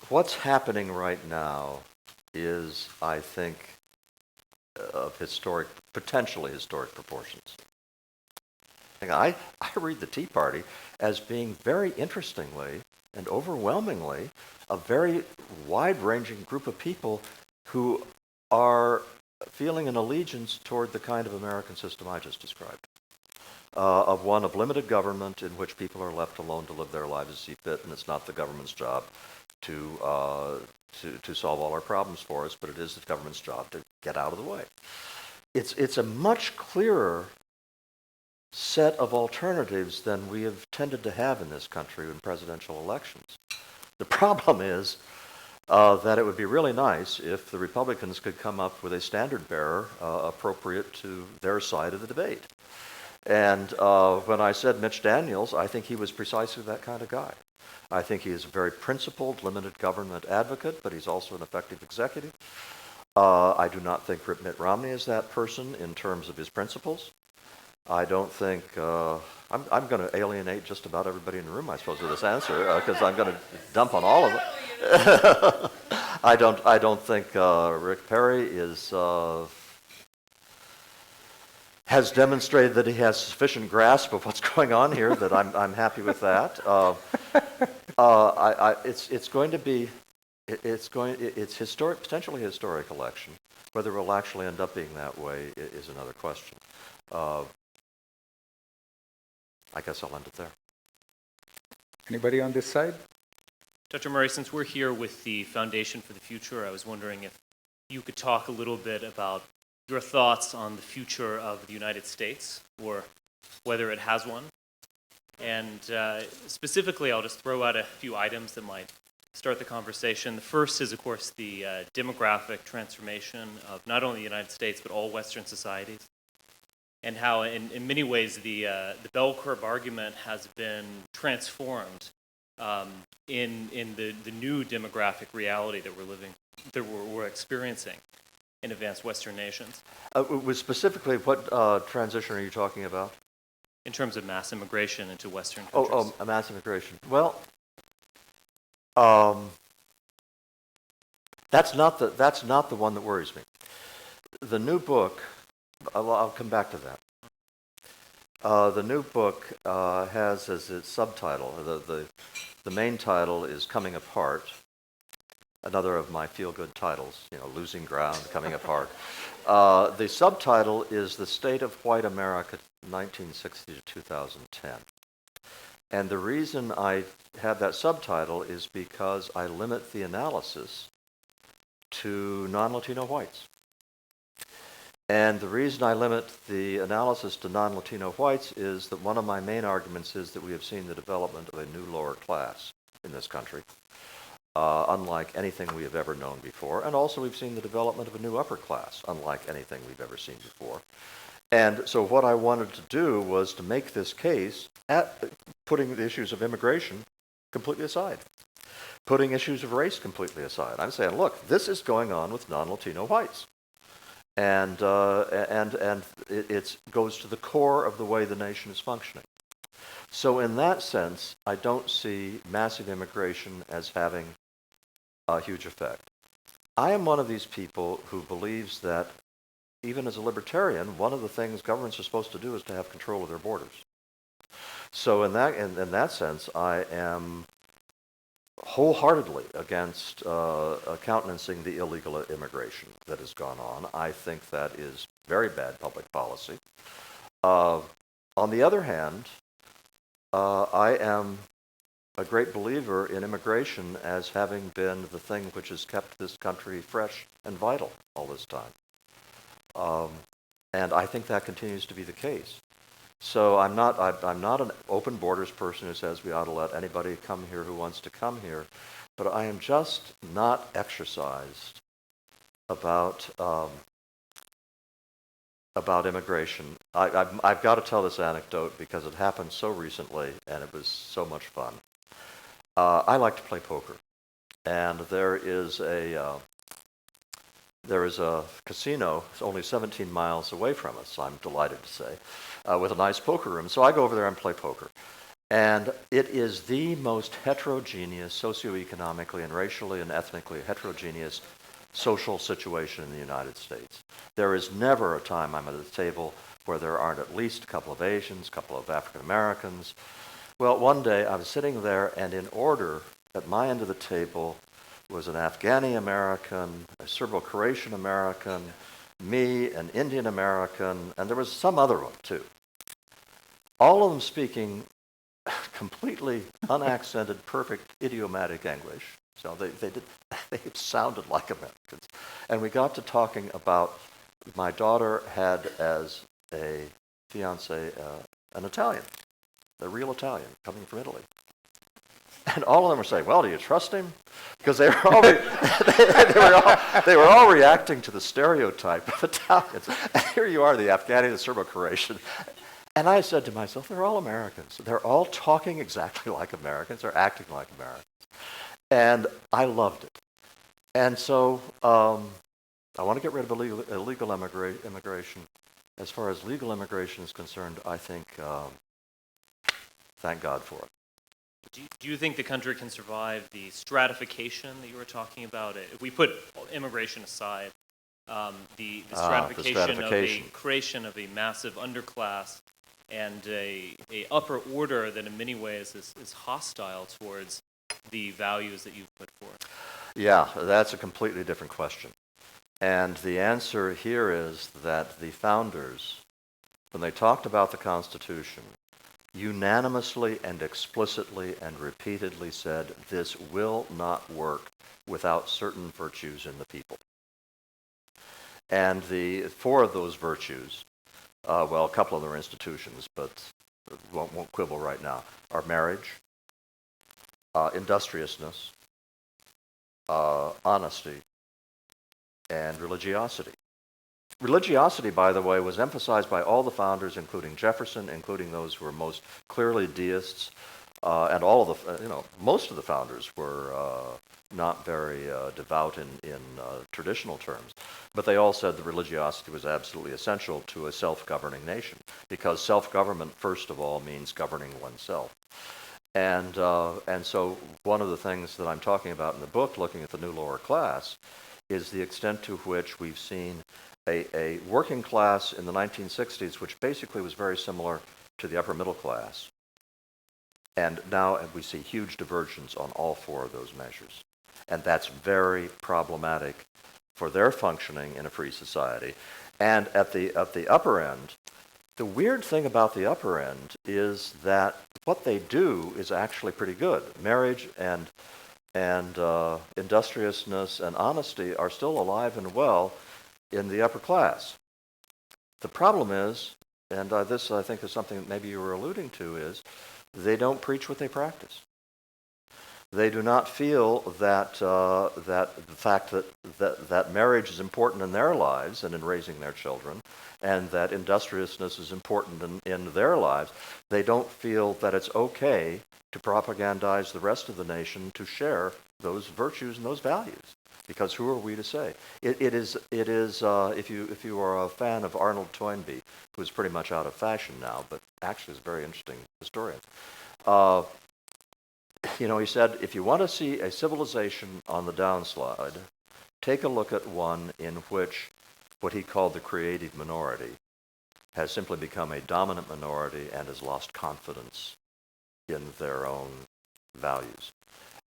What's happening right now is, I think, of potentially historic proportions. I read the Tea Party as being very interestingly and overwhelmingly a very wide-ranging group of people who are feeling an allegiance toward the kind of American system I just described, of one of limited government in which people are left alone to live their lives as see fit, and it's not the government's job to solve all our problems for us, but it is the government's job to get out of the way. It's a much clearer set of alternatives than we have tended to have in this country in presidential elections. The problem is that it would be really nice if the Republicans could come up with a standard bearer appropriate to their side of the debate. And when I said Mitch Daniels, I think he was precisely that kind of guy. I think he is a very principled, limited government advocate, but he's also an effective executive. I do not think Mitt Romney is that person in terms of his principles. I don't think, I'm going to alienate just about everybody in the room, I suppose, with this answer, because I'm going to dump on all of them. I don't think Rick Perry has demonstrated that he has sufficient grasp of what's going on here, that I'm happy with that. It's going to be, it's historic, potentially historic election. Whether it will actually end up being that way is another question. I guess I'll end it there. Anybody on this side? Dr. Murray, since we're here with the Foundation for the Future, I was wondering if you could talk a little bit about your thoughts on the future of the United States, or whether it has one. And specifically, I'll just throw out a few items that might start the conversation. The first is, of course, the demographic transformation of not only the United States, but all Western societies, and how in many ways the bell curve argument has been transformed in the new demographic reality that we're experiencing in advanced Western nations. Specifically, what transition are you talking about? In terms of mass immigration into Western countries. Oh, mass immigration. Well, that's not the one that worries me. The new book, I'll come back to that. The new book has as its subtitle, the main title is Coming Apart, another of my feel-good titles, Losing Ground, Coming Apart. The subtitle is The State of White America, 1960 to 2010. And the reason I have that subtitle is because I limit the analysis to non-Latino whites. And the reason I limit the analysis to non-Latino whites is that one of my main arguments is that we have seen the development of a new lower class in this country, unlike anything we have ever known before. And also we've seen the development of a new upper class, unlike anything we've ever seen before. And so what I wanted to do was to make this case at putting the issues of immigration completely aside, putting issues of race completely aside. I'm saying, look, this is going on with non-Latino whites. And it goes to the core of the way the nation is functioning. So in that sense, I don't see massive immigration as having a huge effect. I am one of these people who believes that even as a libertarian, one of the things governments are supposed to do is to have control of their borders. So in that sense, I am wholeheartedly against countenancing the illegal immigration that has gone on. I think that is very bad public policy. On the other hand, I am a great believer in immigration as having been the thing which has kept this country fresh and vital all this time. And I think that continues to be the case. So I'm not an open borders person who says we ought to let anybody come here who wants to come here, but I am just not exercised about immigration. I've got to tell this anecdote because it happened so recently and it was so much fun. I like to play poker, and there is a casino. It's only 17 miles away from us, I'm delighted to say, with a nice poker room. So I go over there and play poker. And it is the most heterogeneous, socioeconomically and racially and ethnically heterogeneous social situation in the United States. There is never a time I'm at the table where there aren't at least a couple of Asians, a couple of African Americans. Well, one day I was sitting there, and in order at my end of the table, was an Afghani American, a Serbo-Croatian American, me, an Indian American, and there was some other one too. All of them speaking completely unaccented, perfect idiomatic English. So they sounded like Americans. And we got to talking about, my daughter had as a fiance an Italian, a real Italian coming from Italy. And all of them were saying, well, do you trust him? Because they were all, they were all reacting to the stereotype of Italians. And here you are, the Afghani, the Serbo-Croatian. And I said to myself, they're all Americans. They're all talking exactly like Americans. They're acting like Americans. And I loved it. And so I want to get rid of illegal immigration. As far as legal immigration is concerned, I think, thank God for it. Do you think the country can survive the stratification that you were talking about? If we put immigration aside, the stratification of a creation of a massive underclass and a upper order that in many ways is hostile towards the values that you've put forth? Yeah, that's a completely different question. And the answer here is that the founders, when they talked about the Constitution, unanimously and explicitly and repeatedly said, this will not work without certain virtues in the people. And the four of those virtues, well, a couple of them are institutions, but won't quibble right now, are marriage, industriousness, honesty, and religiosity. Religiosity, by the way, was emphasized by all the founders, including Jefferson, including those who were most clearly deists, and all of the, most of the founders were not very devout in traditional terms. But they all said the religiosity was absolutely essential to a self-governing nation, because self-government, first of all, means governing oneself. And so one of the things that I'm talking about in the book, looking at the new lower class, is the extent to which we've seen a working class in the 1960s, which basically was very similar to the upper middle class. And now we see huge divergence on all four of those measures. And that's very problematic for their functioning in a free society. And at the upper end, the weird thing about the upper end is that what they do is actually pretty good. Marriage and industriousness and honesty are still alive and well in the upper class. The problem is, and this I think is something that maybe you were alluding to, is they don't preach what they practice. They do not feel that that the fact that marriage is important in their lives and in raising their children, and that industriousness is important in their lives. They don't feel that it's okay to propagandize the rest of the nation to share those virtues and those values. Because who are we to say? It is if you are a fan of Arnold Toynbee, who is pretty much out of fashion now, but actually is a very interesting historian. He said, if you want to see a civilization on the downslide, take a look at one in which what he called the creative minority has simply become a dominant minority and has lost confidence in their own values.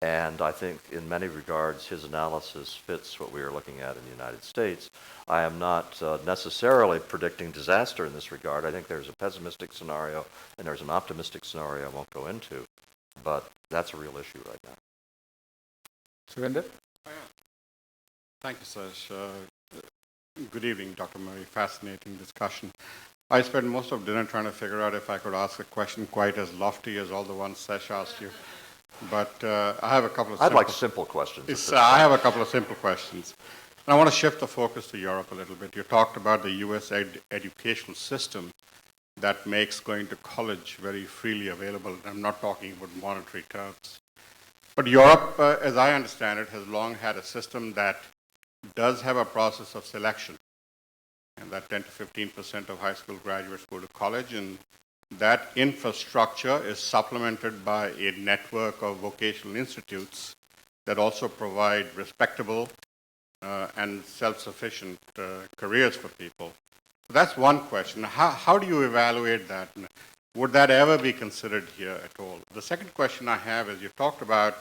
And I think in many regards his analysis fits what we are looking at in the United States. I am not necessarily predicting disaster in this regard. I think there's a pessimistic scenario and there's an optimistic scenario I won't go into, but that's a real issue right now. Surinder? Thank you, Serge. Good evening, Dr. Murray. Fascinating discussion. I spent most of dinner trying to figure out if I could ask a question quite as lofty as all the ones Serge asked you. But I have a couple of I'd like simple questions. I have a couple of simple questions. And I want to shift the focus to Europe a little bit. You talked about the U.S. educational system that makes going to college very freely available. I'm not talking about monetary terms. But Europe, as I understand it, has long had a system that does have a process of selection. And that 10 to 15% of high school graduates go to college, and that infrastructure is supplemented by a network of vocational institutes that also provide respectable and self-sufficient careers for people. So that's one question. How do you evaluate that? Would that ever be considered here at all? The second question I have is you talked about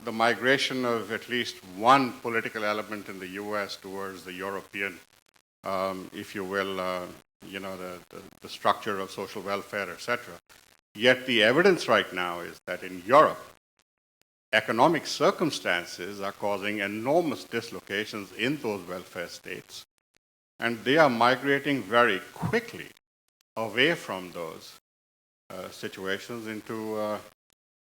the migration of at least one political element in the U.S. towards the European, if you will, the structure of social welfare, etc. Yet the evidence right now is that in Europe, economic circumstances are causing enormous dislocations in those welfare states, and they are migrating very quickly away from those situations into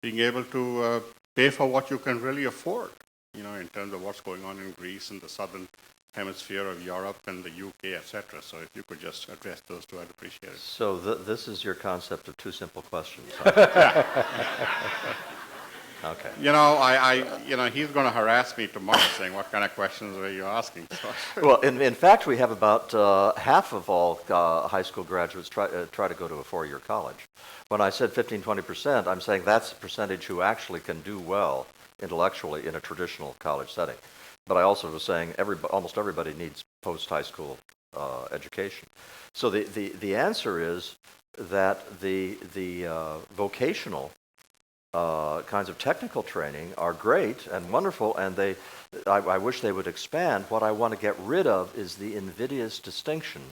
being able to pay for what you can really afford, in terms of what's going on in Greece and the southern hemisphere of Europe and the UK, etc. So if you could just address those two, I'd appreciate it. So this is your concept of two simple questions. Okay. He's going to harass me tomorrow saying, what kind of questions are you asking? So. Well, in fact, we have about half of all high school graduates try to go to a four-year college. When I said 15-20%, I'm saying that's the percentage who actually can do well intellectually in a traditional college setting. But I also was saying almost everybody needs post-high school education. So the answer is that the vocational kinds of technical training are great and wonderful, and I wish they would expand. What I want to get rid of is the invidious distinction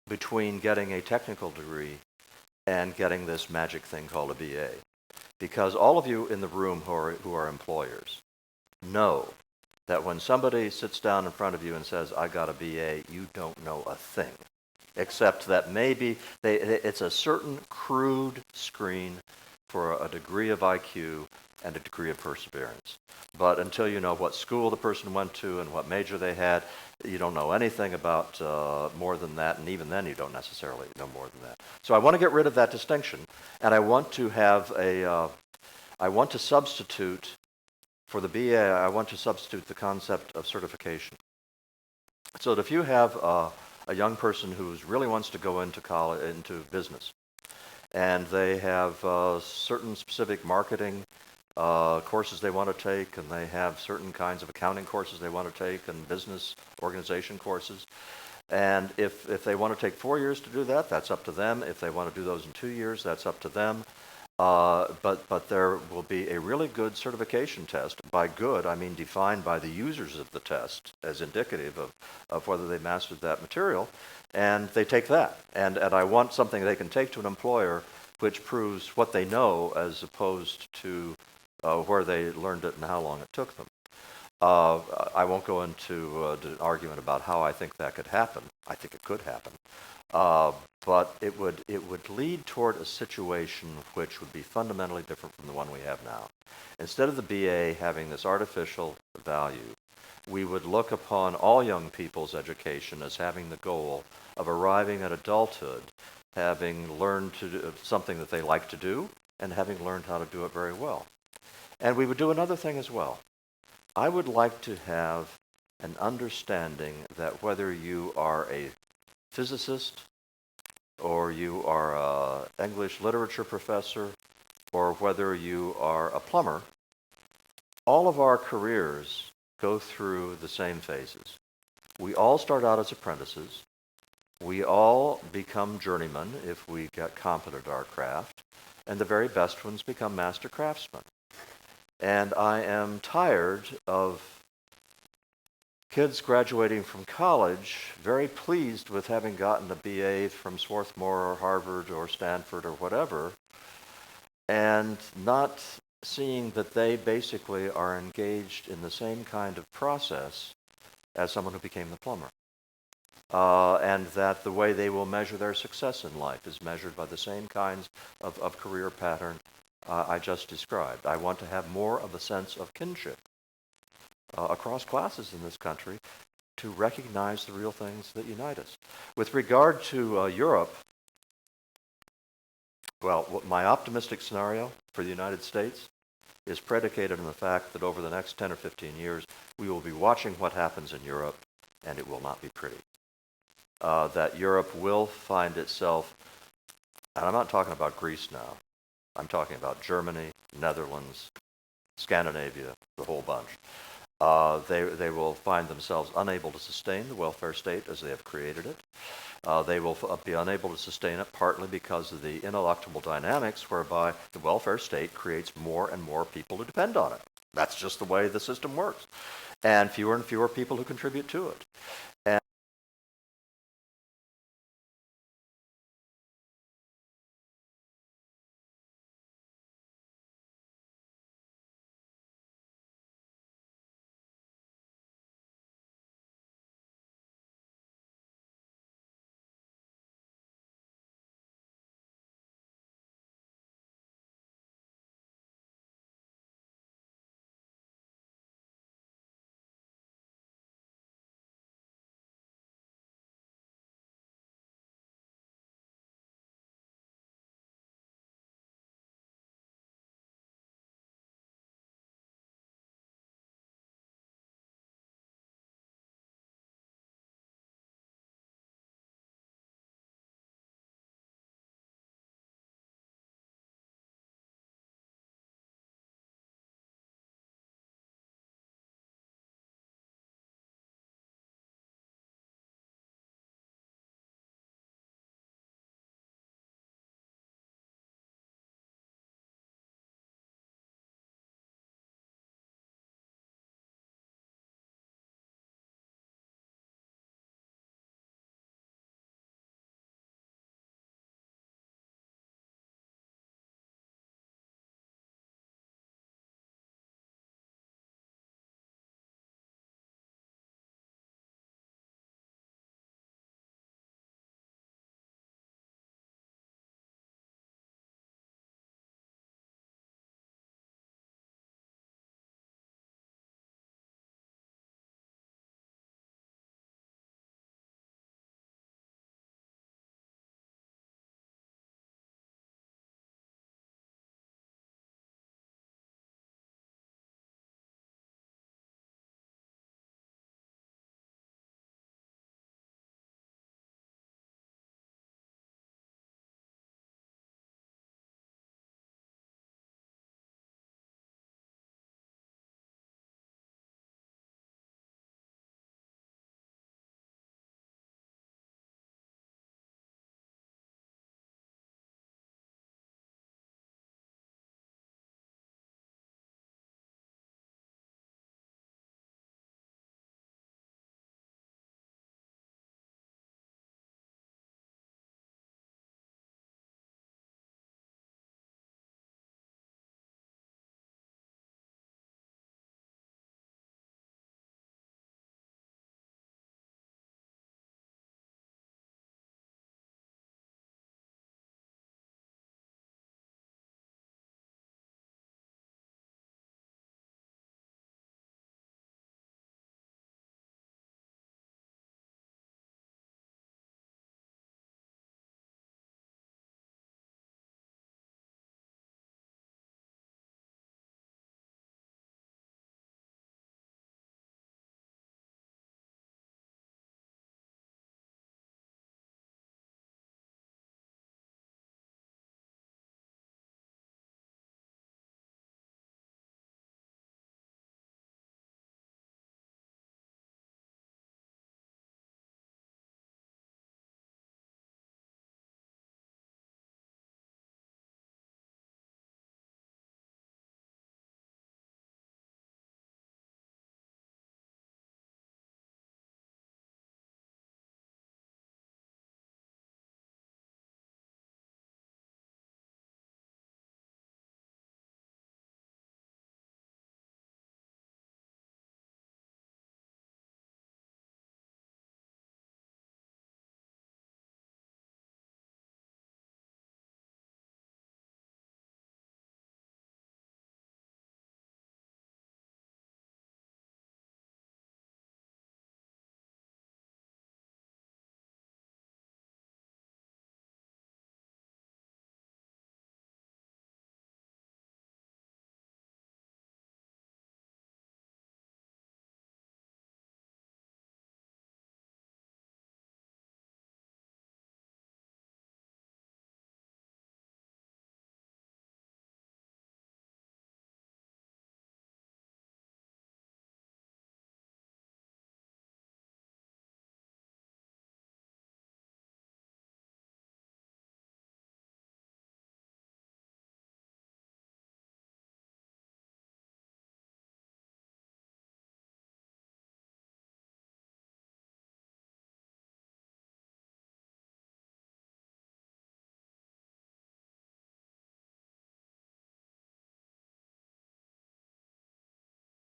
between getting a technical degree and getting this magic thing called a BA. Because all of you in the room who are employers know that when somebody sits down in front of you and says, I got a BA, you don't know a thing, except that maybe it's a certain crude screen for a degree of IQ and a degree of perseverance. But until you know what school the person went to and what major they had, you don't know anything about more than that, and even then you don't necessarily know more than that. So I want to get rid of that distinction, and I want to have I want to substitute, for the BA, I want to substitute the concept of certification. So that if you have a young person who really wants to go into college, into business, and they have certain specific marketing courses they want to take, and they have certain kinds of accounting courses they want to take, and business organization courses. And if they want to take 4 years to do that, that's up to them. If they want to do those in 2 years, that's up to them. But there will be a really good certification test. By good, I mean defined by the users of the test as indicative of whether they mastered that material. And they take that. And I want something they can take to an employer which proves what they know as opposed to where they learned it and how long it took them. I won't go into an argument about how I think that could happen. I think it could happen. But it would lead toward a situation which would be fundamentally different from the one we have now. Instead of the BA having this artificial value, we would look upon all young people's education as having the goal of arriving at adulthood, having learned to do something that they like to do, and having learned how to do it very well. And we would do another thing as well. I would like to have an understanding that whether you are a physicist, or you are an English literature professor, or whether you are a plumber, all of our careers go through the same phases. We all start out as apprentices. We all become journeymen if we get competent at our craft, and the very best ones become master craftsmen. And I am tired of kids graduating from college very pleased with having gotten a BA from Swarthmore or Harvard or Stanford or whatever, and not seeing that they basically are engaged in the same kind of process as someone who became the plumber. And that the way they will measure their success in life is measured by the same kinds of career pattern I just described. I want to have more of a sense of kinship across classes in this country to recognize the real things that unite us. With regard to Europe, well, my optimistic scenario for the United States is predicated on the fact that over the next 10 or 15 years, we will be watching what happens in Europe, and it will not be pretty. That Europe will find itself, and I'm not talking about Greece now, I'm talking about Germany, Netherlands, Scandinavia, the whole bunch. They will find themselves unable to sustain the welfare state as they have created it. They will be unable to sustain it partly because of the ineluctable dynamics whereby the welfare state creates more and more people to depend on it. That's just the way the system works. And fewer people who contribute to it.